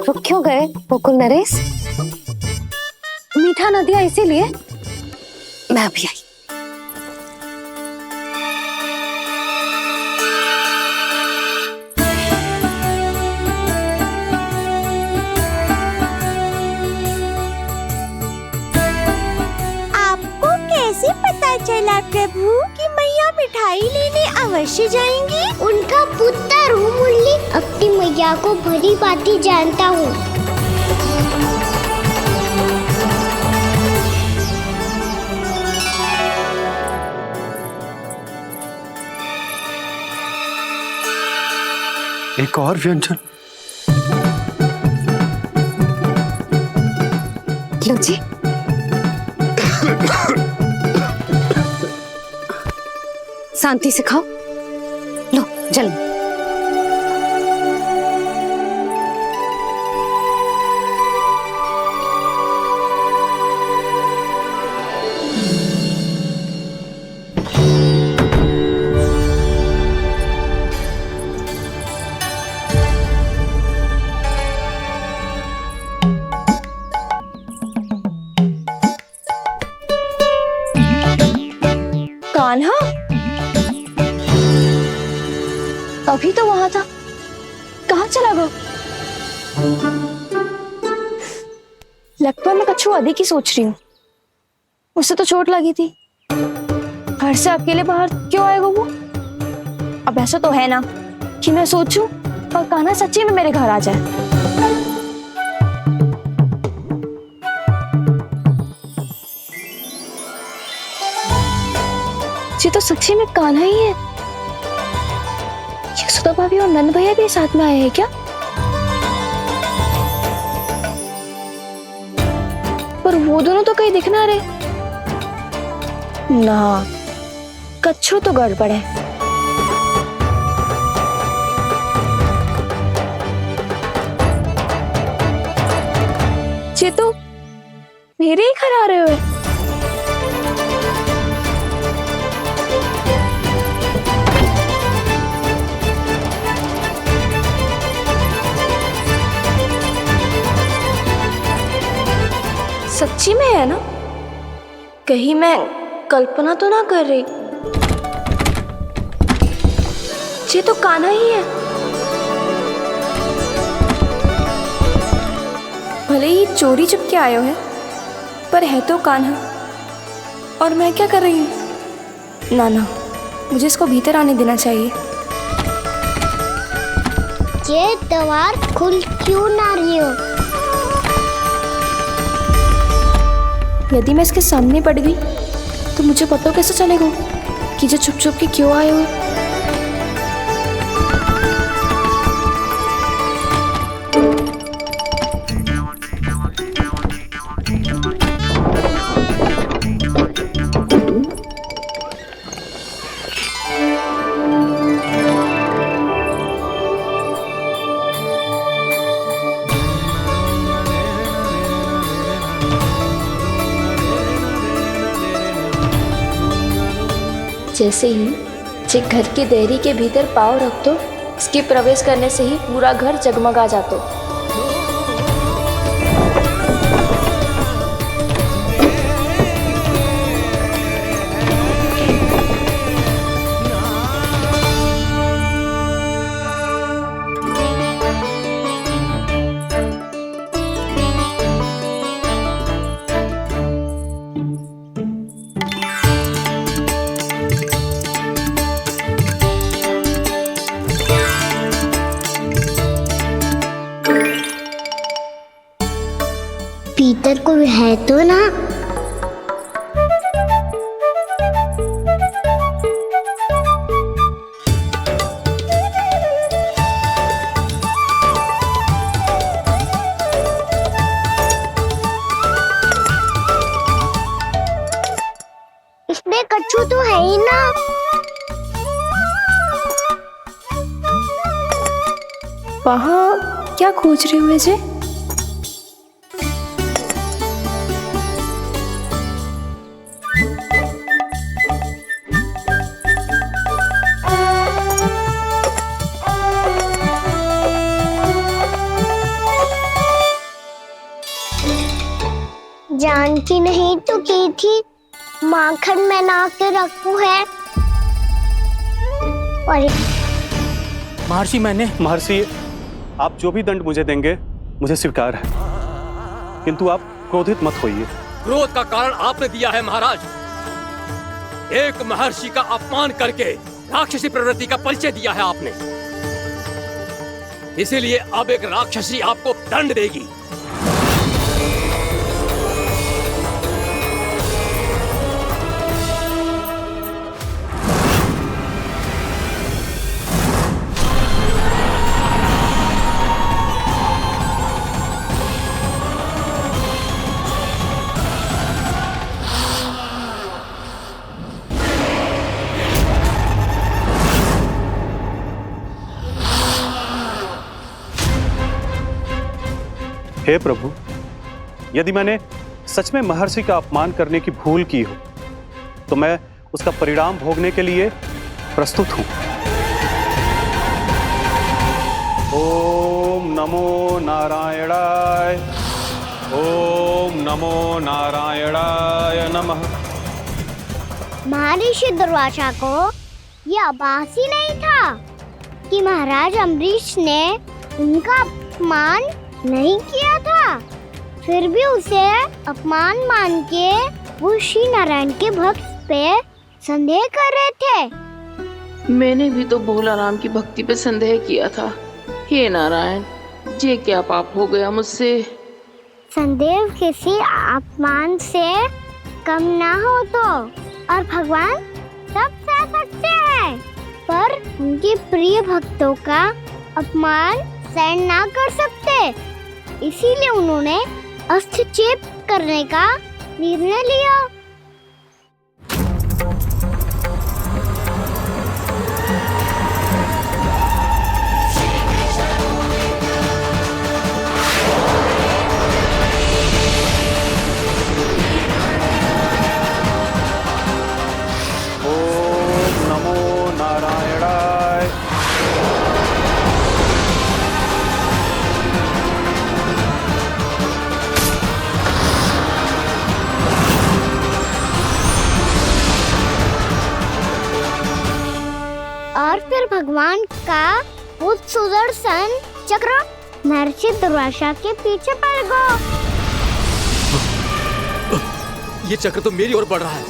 रुक क्यों गए गोकुल नरेश? मीठा न दिया इसीलिए मैं अभी आई। आपको कैसे पता चला प्रभु कि मैया मिठाई लेने अवश्य जाएंगी? उनका पुत्र हूँ मुरली, अपनी मैया को भली भांति जानता हूँ। एक और व्यंजन। लो जी। शांति से खाओ। लो जल्दी। कान्हा अभी तो वहां था, कहाँ चला गया? लगता मैं कच्छू आदि की सोच रही हूँ। उसे तो चोट लगी थी, घर से अकेले बाहर क्यों आएगा वो? अब ऐसा तो है ना कि मैं सोचूं और कान्हा सच्ची में मेरे घर आ जाए। ये तो सच्ची में कान्हा ही है। यशोदा भाभी और नंद भैया भी साथ में आए हैं क्या? पर वो दोनों तो कहीं दिख ना रहे। ना, कच्छू तो गड़बड़ है। ये तो मेरे ही घर आ रहे हुए। सच्ची में है ना? कहीं मैं कल्पना तो ना कर रही? ये तो कान्हा ही है। भले ही चोरी चुपके आयो है, पर है तो कान्हा। और मैं क्या कर रही हूँ? ना ना, मुझे इसको भीतर आने देना चाहिए। ये द्वार खुल क्यों ना रही हो? यदि मैं इसके सामने पड़ गई तो मुझे पता कैसे चलेगा कि जो छुप छुप के क्यों आए हुए? जैसे ही जे घर की देरी के भीतर पाँव रख दो, इसके प्रवेश करने से ही पूरा घर जगमगा जातो। पीटर को है तो ना। इसमें कच्चू तो है ही ना। वहाँ क्या खोज रहे हुए जी? जानती नहीं तो की थी माखन में ना के रखू है। और महर्षि महर्षि, आप जो भी दंड मुझे देंगे मुझे स्वीकार है, किंतु आप क्रोधित मत होइए। क्रोध का कारण आपने दिया है महाराज। एक महर्षि का अपमान करके राक्षसी प्रवृत्ति का परिचय दिया है आपने, इसीलिए अब एक राक्षसी आपको दंड देगी। हे प्रभु, यदि मैंने सच में महर्षि का अपमान करने की भूल की हो तो मैं उसका परिणाम भोगने के लिए प्रस्तुत हूं। ओम नमो नारायणाय, ओम नमो नारायणाय नमः। महर्षि दुर्वासा को यह आभास ही नहीं था कि महाराज अम्बरीश ने उनका अपमान नहीं किया था। फिर भी उसे अपमान मान के वो श्री नारायण के भक्त पे संदेह कर रहे थे। मैंने भी तो भोला राम की भक्ति पे संदेह किया था। हे नारायण, ये क्या पाप हो गया मुझसे? संदेह किसी अपमान से कम ना हो तो, और भगवान सब सह सकते हैं, पर उनके प्रिय भक्तों का अपमान सहन ना कर सकते। इसीलिए उन्होंने अस्त्रक्षेप करने का निर्णय लिया। ओम नमो नारायणाय। और फिर भगवान का वो सुदर्शन चक्र महर्षि दुर्वासा के पीछे पड़ गया। ये चक्र तो मेरी ओर बढ़ रहा है।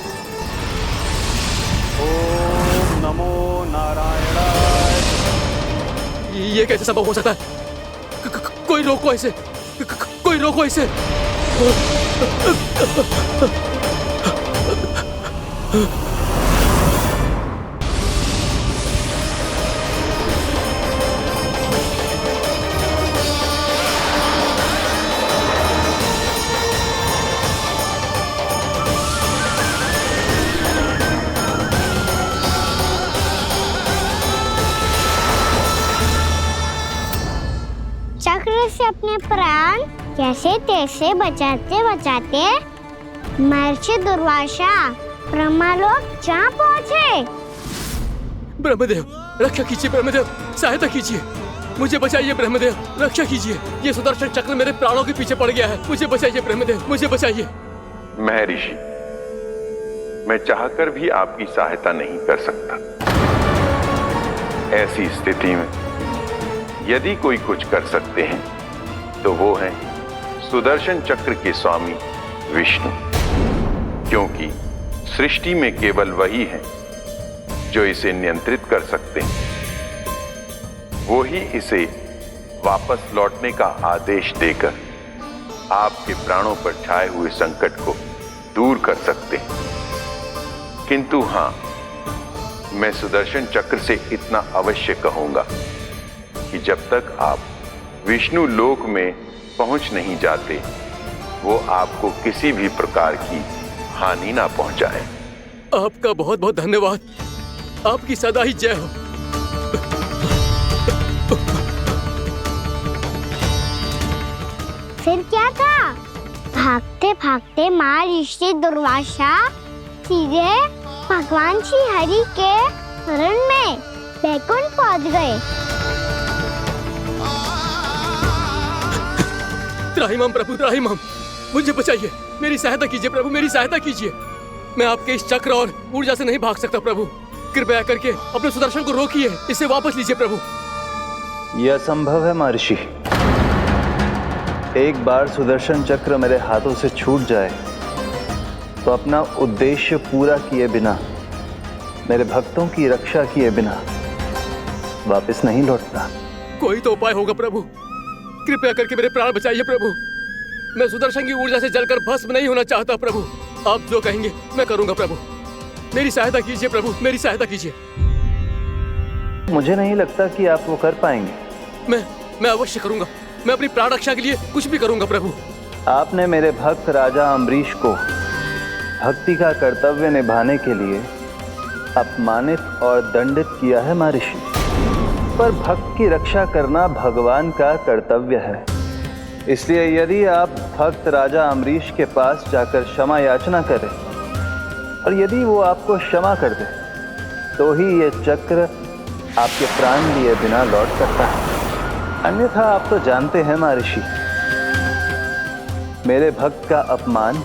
ओम नमो नारायणाय। ये कैसे संभव हो सकता है? कोई रोको इसे, कोई रोको इसे। चक्र से अपने प्राण कैसे तैसे बचाते बचाते महर्षि दुर्वासा ब्रह्मलोक जहाँ पहुँचे। ब्रह्मदेव, रक्षा कीजिए ब्रह्मदेव, सहायता कीजिए, मुझे बचाइए ब्रह्मदेव, रक्षा कीजिए। ये सुदर्शन चक्र मेरे प्राणों के पीछे पड़ गया है, मुझे बचाइए ब्रह्मदेव, मुझे बचाइए। महर्षि, मैं चाहकर भी आपकी सहायता नहीं कर सकता। ऐसी स्थिति में यदि कोई कुछ कर सकते हैं तो वो है सुदर्शन चक्र के स्वामी विष्णु, क्योंकि सृष्टि में केवल वही है जो इसे नियंत्रित कर सकते हैं। वो ही इसे वापस लौटने का आदेश देकर आपके प्राणों पर छाए हुए संकट को दूर कर सकते हैं। किंतु हां, मैं सुदर्शन चक्र से इतना अवश्य कहूंगा कि जब तक आप विष्णु लोक में पहुंच नहीं जाते, वो आपको किसी भी प्रकार की हानि ना पहुंचाए। आपका बहुत बहुत धन्यवाद, आपकी सदा ही जय हो। फिर क्या था? भागते भागते महर्षि दुर्वासा सीधे भगवान श्री हरि के शरण में बैकुंठ पहुंच गए। त्राहिमाम प्रभु, त्राहिमाम, मुझे बचाइए, मेरी सहायता कीजिए प्रभु, मेरी सहायता कीजिए। मैं आपके इस चक्र और ऊर्जा से नहीं भाग सकता प्रभु, कृपया करके अपने सुदर्शन को रोकिए, इसे वापस लीजिए प्रभु। यह असंभव है महर्षि। एक बार सुदर्शन चक्र मेरे हाथों से छूट जाए तो अपना उद्देश्य पूरा किए बिना, मेरे भक्तों की रक्षा किए बिना वापस नहीं लौटता। कोई तो उपाय होगा प्रभु, कृपया करके मेरे प्राण बचाइए प्रभु। मैं सुदर्शन की ऊर्जा से जलकर भस्म नहीं होना चाहता प्रभु। आप जो कहेंगे मैं करूंगा प्रभु, मेरी सहायता कीजिए प्रभु, मेरी सहायता कीजिए। मुझे नहीं लगता कि आप वो कर पाएंगे। मैं अवश्य करूंगा, मैं अपनी प्राण रक्षा के लिए कुछ भी करूंगा प्रभु। आपने मेरे भक्त राजा अम्बरीश को भक्ति का कर्तव्य निभाने के लिए अपमानित और दंडित किया है महर्षि, पर भक्त की रक्षा करना भगवान का कर्तव्य है। इसलिए यदि आप भक्त राजा अम्बरीश के पास जाकर क्षमा याचना करें और यदि वो आपको क्षमा कर दे तो ही ये चक्र आपके प्राण लिए बिना लौट सकता है। अन्यथा आप तो जानते हैं महर्षि, मेरे भक्त का अपमान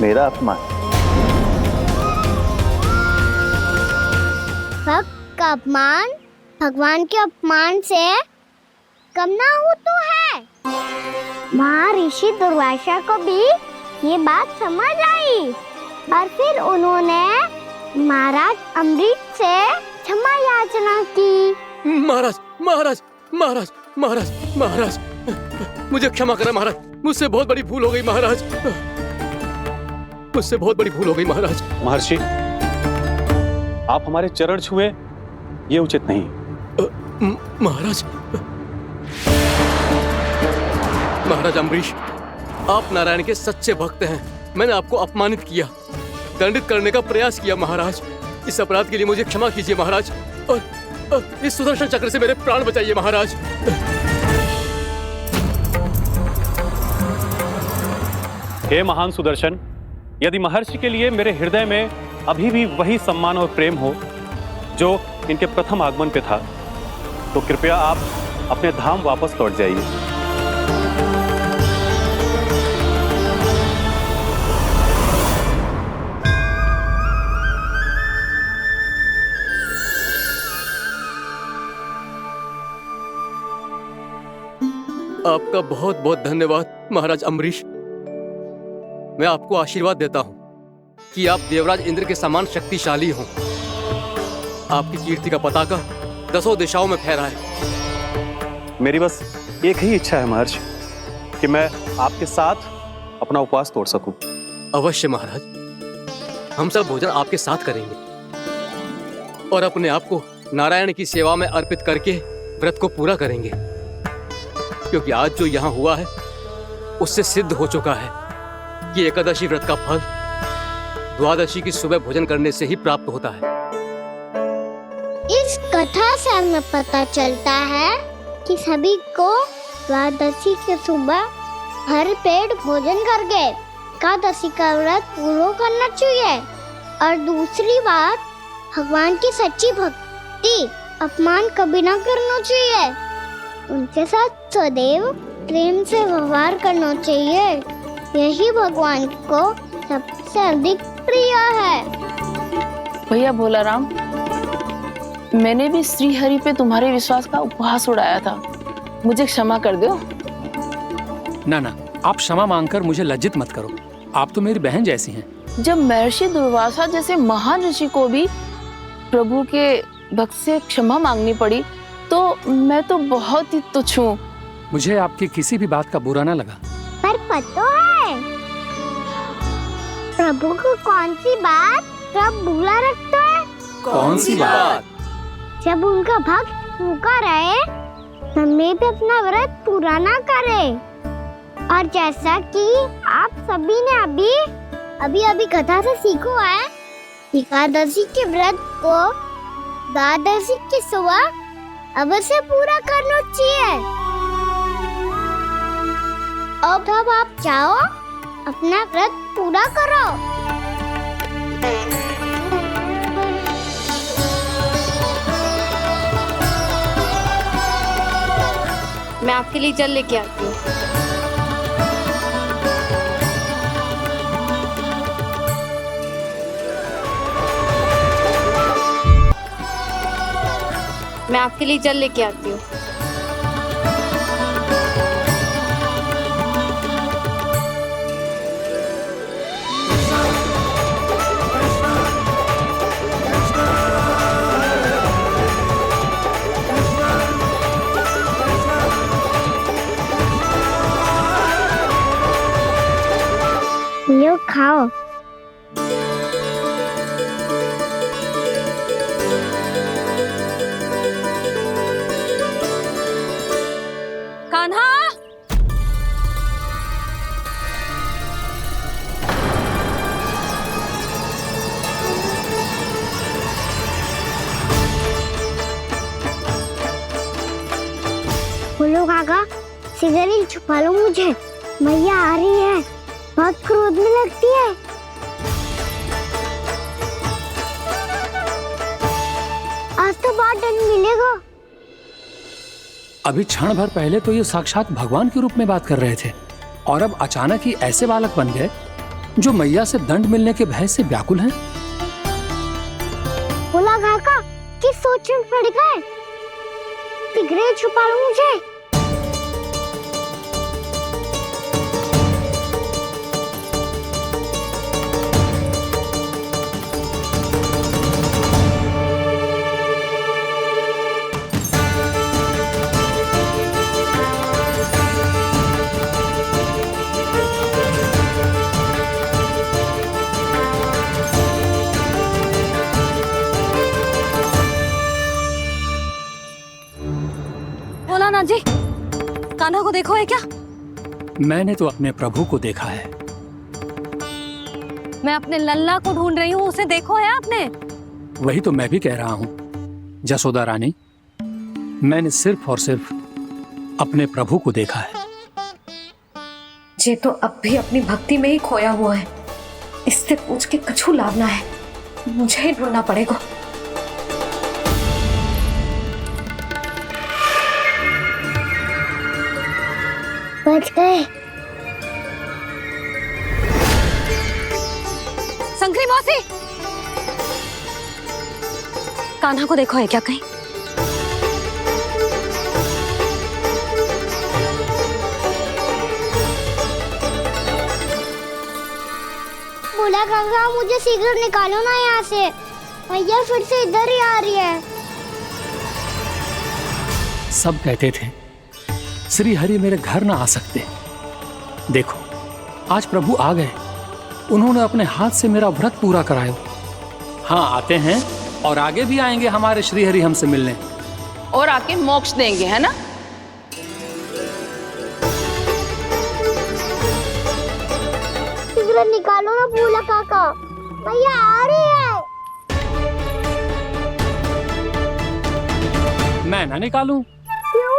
मेरा अपमान। भक्त का अपमान भगवान के अपमान से कम ना हो तो है। महर्षि दुर्वासा को भी ये बात समझ आई और फिर उन्होंने महाराज अम्बरीश से क्षमा याचना की। महाराज महाराज महाराज महाराज महाराज, मुझे क्षमा करें महाराज, मुझसे बहुत बड़ी भूल हो गई महाराज, मुझसे बहुत बड़ी भूल हो गई महाराज। महर्षि, आप हमारे चरण छुए ये उचित नहीं। महाराज, महाराज अम्बरीश, आप नारायण के सच्चे भक्त हैं। मैंने आपको अपमानित किया, दंडित करने का प्रयास किया महाराज। इस अपराध के लिए मुझे क्षमा कीजिए महाराज, और इस सुदर्शन चक्र से मेरे प्राण बचाइए महाराज। हे महान सुदर्शन, यदि महर्षि के लिए मेरे हृदय में अभी भी वही सम्मान और प्रेम हो जो इनके प्रथम आगमन पे था, तो कृपया आप अपने धाम वापस लौट जाइए। आपका बहुत बहुत धन्यवाद महाराज अम्बरीश। मैं आपको आशीर्वाद देता हूं कि आप देवराज इंद्र के समान शक्तिशाली हों। आपकी कीर्ति का पताका 10 दिशाओं में फहराए। मेरी बस एक ही इच्छा है महर्षि, कि मैं आपके साथ अपना उपवास तोड़ सकूं। अवश्य महाराज, हम सब भोजन आपके साथ करेंगे और अपने आप को नारायण की सेवा में अर्पित करके व्रत को पूरा करेंगे, क्योंकि आज जो यहाँ हुआ है उससे सिद्ध हो चुका है कि एकादशी व्रत का फल द्वादशी की सुबह भोजन करने से ही प्राप्त होता है। इस कथा से हमें पता चलता है कि सभी को द्वादशी के सुबह भर पेट भोजन करके एकादशी का व्रत पूरा करना चाहिए। और दूसरी बात, भगवान की सच्ची भक्ति बेइज्जती अपमान कभी ना करना चाहिए। उनके साथ सदैव प्रेम से व्यवहार करना चाहिए। यही भगवान को सबसे अधिक प्रिय है। भैया भोला राम, मैंने भी श्री हरि पे तुम्हारे विश्वास का उपहास उड़ाया था, मुझे क्षमा कर दो। ना ना, आप क्षमा मांगकर मुझे लज्जित मत करो, आप तो मेरी बहन जैसी हैं। जब महर्षि दुर्वासा जैसे महान ऋषि को भी प्रभु के भक्त से क्षमा मांगनी पड़ी, तो मैं तो बहुत ही तुच्छ हूँ। मुझे आपकी किसी भी बात का बुरा ना लगा। पर पता है प्रभु को कौन सी बात सब भूला रखता है? कौन सी बात? जब उनका भक्त भूखा रहे समय पे अपना व्रत पूरा ना करे। और जैसा कि आप सभी ने अभी कथा से सीखो है, एकादशी के व्रत को द्वादशी की सुबह अवश्य पूरा करना चाहिए। अब आप जाओ अपना व्रत पूरा करो। मैं आपके लिए जल लेके आती हूँ। मैं आपके लिए जल लेके आती हूँ। लो खाओ। कान्हा, बोलो काका, सिगरेट छुपा लो मुझे, मैया आ रही है, बहुत क्रोध में लगती है। आज तो बहुत दंड मिलेगा। अभी क्षण भर पहले तो ये साक्षात भगवान के रूप में बात कर रहे थे, और अब अचानक ही ऐसे बालक बन गए जो मैया से दंड मिलने के भय से व्याकुल हैं। बोला काका, किस सोच में पड़ गए? सिगरेट छुपा लो मुझे। भोलानाथ जी, कान्हा को देखो है क्या? मैंने तो अपने प्रभु को देखा है। मैं अपने लल्ला को ढूंढ रही हूँ, उसे देखो है आपने? वही तो मैं भी कह रहा हूँ जसोदा रानी, मैंने सिर्फ और सिर्फ अपने प्रभु को देखा है। ये तो अब भी अपनी भक्ति में ही खोया हुआ है, इससे पूछ के कछु लाभ ना है, मुझे ही ढूंढना पड़ेगा। बच गए। संकरी मौसी, कान्हा को देखो है क्या कहीं? बोला काका, मुझे सिगरेट निकालो ना यहाँ से, भैया फिर से इधर ही आ रही है। सब कहते थे श्री हरि मेरे घर ना आ सकते, देखो आज प्रभु आ गए, उन्होंने अपने हाथ से मेरा व्रत पूरा कराया। हाँ, आते हैं और आगे भी आएंगे हमारे श्री हरि हमसे मिलने, और आके मोक्ष देंगे, है ना? सिगरेट निकालो ना बोला काका, भैया आ रही है। मैं ना निकालूं? क्यों?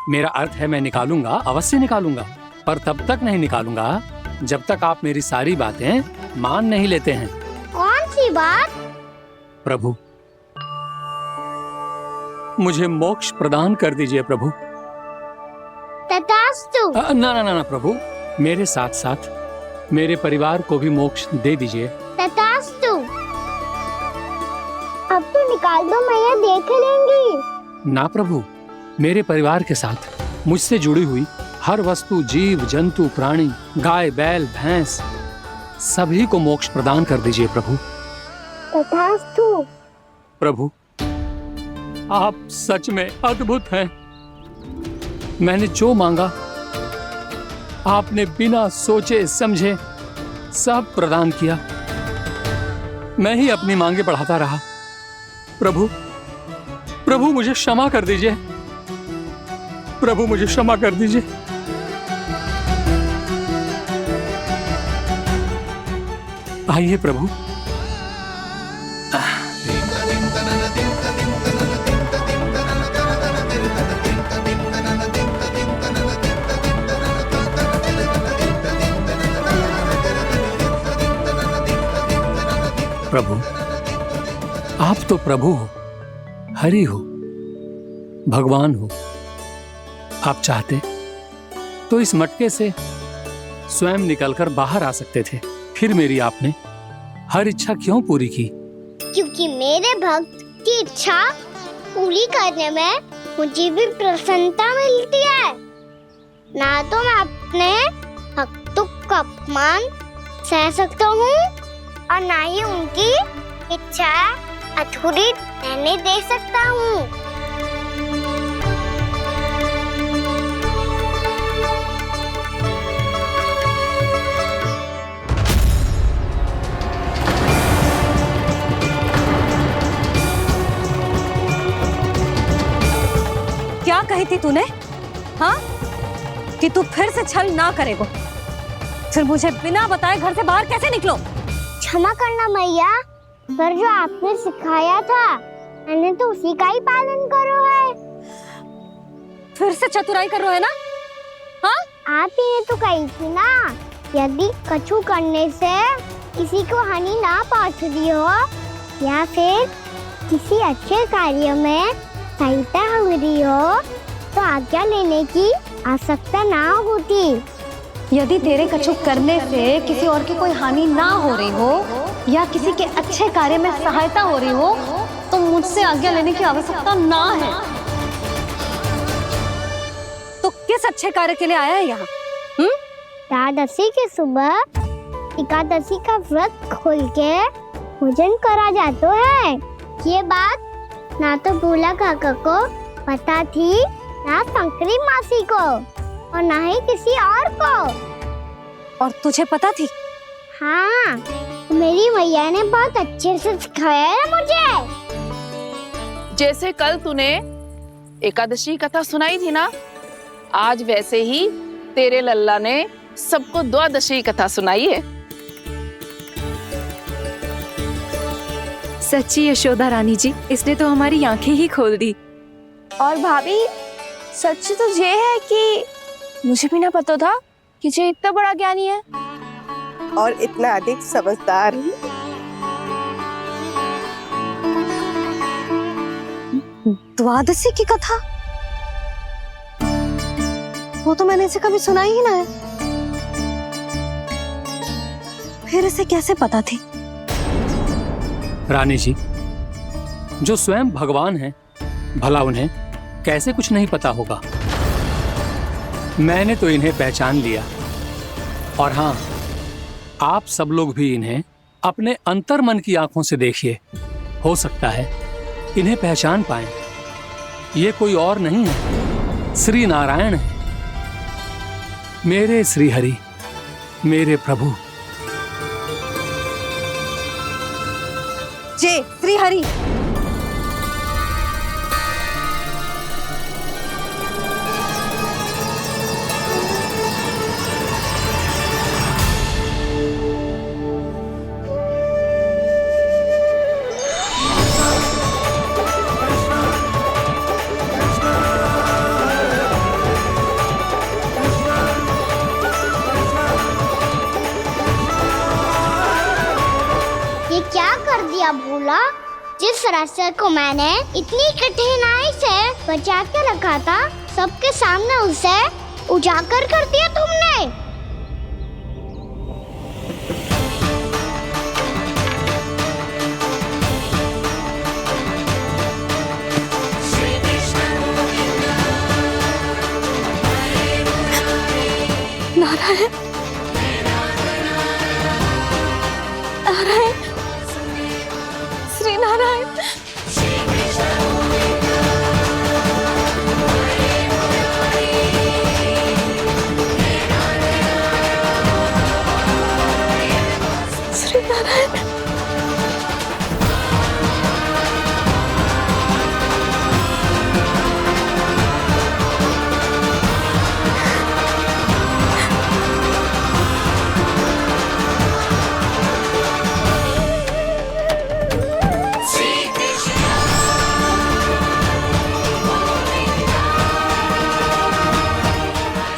मेरा अर्थ है मैं निकालूंगा, अवश्य निकालूंगा, पर तब तक नहीं निकालूंगा जब तक आप मेरी सारी बातें मान नहीं लेते हैं। कौन सी बात? प्रभु, मुझे मोक्ष प्रदान कर दीजिए प्रभु। तथास्तु। ना ना ना ना प्रभु, मेरे साथ साथ मेरे परिवार को भी मोक्ष दे दीजिए। तथास्तु। अब तो निकाल दो, मैया देख लेंगी। ना प्रभु, मेरे परिवार के साथ मुझसे जुड़ी हुई हर वस्तु, जीव जंतु, प्राणी, गाय बैल भैंस, सभी को मोक्ष प्रदान कर दीजिए प्रभु। तथास्तु। प्रभु, आप सच में अद्भुत हैं। मैंने जो मांगा आपने बिना सोचे समझे सब प्रदान किया। मैं ही अपनी मांगे बढ़ाता रहा। प्रभु, प्रभु मुझे क्षमा कर दीजिए। प्रभु मुझे क्षमा कर दीजिए। आइए प्रभु। प्रभु, आप तो प्रभु हो, हरि हो, भगवान हो। आप चाहते तो इस मटके से स्वयं निकलकर बाहर आ सकते थे, फिर मेरी आपने हर इच्छा क्यों पूरी की? क्योंकि मेरे भक्त की इच्छा पूरी करने में मुझे भी प्रसन्नता मिलती है। ना तो मैं अपने भक्तों का अपमान सह सकता हूँ और ना ही उनकी इच्छा अधूरी रहने दे सकता हूँ। क्या कही थी तूने? हाँ, कि तू फिर से छल ना करेगा। फिर मुझे बिना बताए घर से बाहर कैसे निकलो? क्षमा करना मैया, पर जो आपने सिखाया था मैंने तो उसी का ही पालन करो है। फिर से चतुराई कर रहे हो है ना? हाँ, आप ही ने तो कही थी ना, यदि कछु करने से किसी को हानि ना पहुंचती हो या फिर किसी अच्छे कार्य में सहायता मिली हो तो आज्ञा लेने की आवश्यकता ना होती। यदि तेरे कछु करने से किसी और की कोई हानि ना हो रही हो या किसी के अच्छे कार्य में सहायता हो रही हो तो मुझसे आज्ञा लेने की आवश्यकता ना है। तो किस अच्छे कार्य के लिए आया है यहाँ? एकादशी के सुबह एकादशी का व्रत खोल के भोजन करा जाता है। ये बात ना तो भोला काका को पता थी, ना शंकरी मासी को और ना ही किसी और को। और तुझे पता थी? हाँ, मेरी मैया ने बहुत अच्छे से सिखाया है मुझे। जैसे कल तूने एकादशी कथा सुनाई थी ना, आज वैसे ही तेरे लल्ला ने सबको द्वादशी कथा सुनाई है। सच्ची यशोदा रानी जी, इसने तो हमारी आंखें ही खोल दी। और भाभी, सच तो ये है कि मुझे भी ना पता था कि ये इतना बड़ा ज्ञानी है और इतना अधिक समझदार। द्वादशी की कथा? वो तो मैंने इसे कभी सुना ही ना है। फिर इसे कैसे पता थी? रानी जी, जो स्वयं भगवान हैं, भला उन्हें कैसे कुछ नहीं पता होगा? मैंने तो इन्हें पहचान लिया। और हाँ, आप सब लोग भी इन्हें अपने अंतर्मन की आंखों से देखिए, हो सकता है इन्हें पहचान पाएं। ये कोई और नहीं है, श्री नारायण है, मेरे श्री हरि, मेरे प्रभु। जय श्री हरि। ये क्या कर दिया भोला? जिस रास्ते को मैंने इतनी कठिनाई से बचा के रखा था, सबके सामने उसे उजागर कर दिया तुमने। नारायण, नारायण, श्री नारायण। श्री नारायण।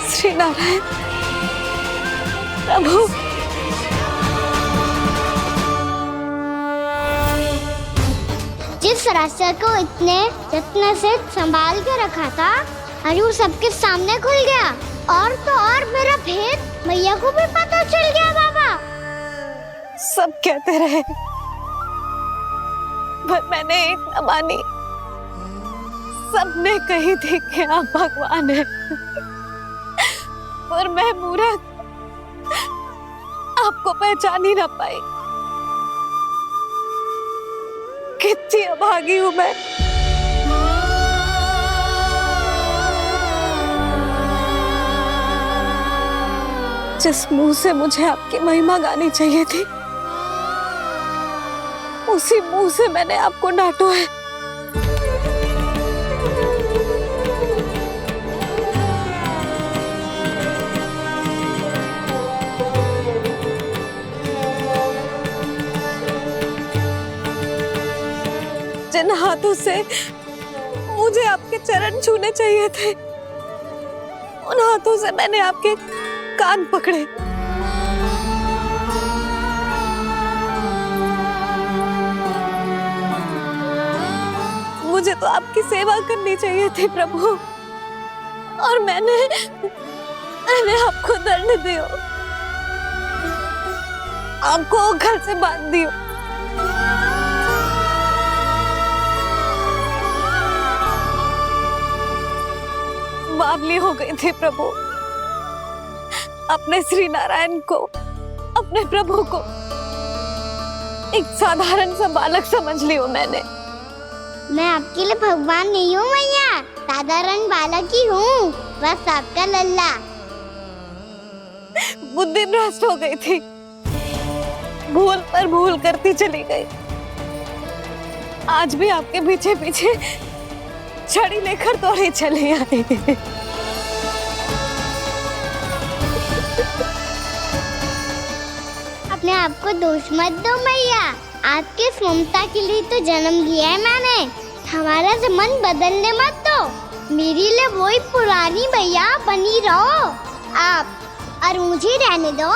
श्री नारायण प्रभु। जिस रास्ते को इतने जत्न से संभाल के रखा था, आज वो सबके सामने खुल गया। और तो और मेरा भेद मैया को भी पता चल गया बाबा। सब कहते रहे पर मैंने एक न मानी। सबने कही थी कि आप भगवान हैं, पर मैं मूर्ख आपको पहचान ही ना पाई। कितनी अभागी हूं मैं। जिस मुंह से मुझे आपकी महिमा गानी चाहिए थी, उसी मुंह से मैंने आपको डांटा है। जिन हाथों से मुझे आपके चरण छूने चाहिए थे, उन हाथों से मैंने आपके कान पकड़े। मुझे तो आपकी सेवा करनी चाहिए थी प्रभु, और मैंने आपको दंड दियो, आपको घर से बांध दियो। बावली हो गई थी प्रभु। अपने श्री नारायण को, अपने प्रभु को एक साधारण सा बालक समझ लियो मैंने। मैं आपके लिए भगवान नहीं हूँ मैया, साधारण बालक ही हूँ, बस आपका लल्ला। बुद्धि भ्रष्ट हो गई थी, भूल पर भूल करती चली गई। आज भी आपके पीछे पीछे छड़ी लेकर दौड़े चले आए। अपने आप को दोष मत दो मैया, आपके ममता के लिए तो जन्म लिया है मैंने। हमारा मन बदलने मत दो, मेरे लिए वही पुरानी भैया बनी रहो आप, और मुझे रहने दो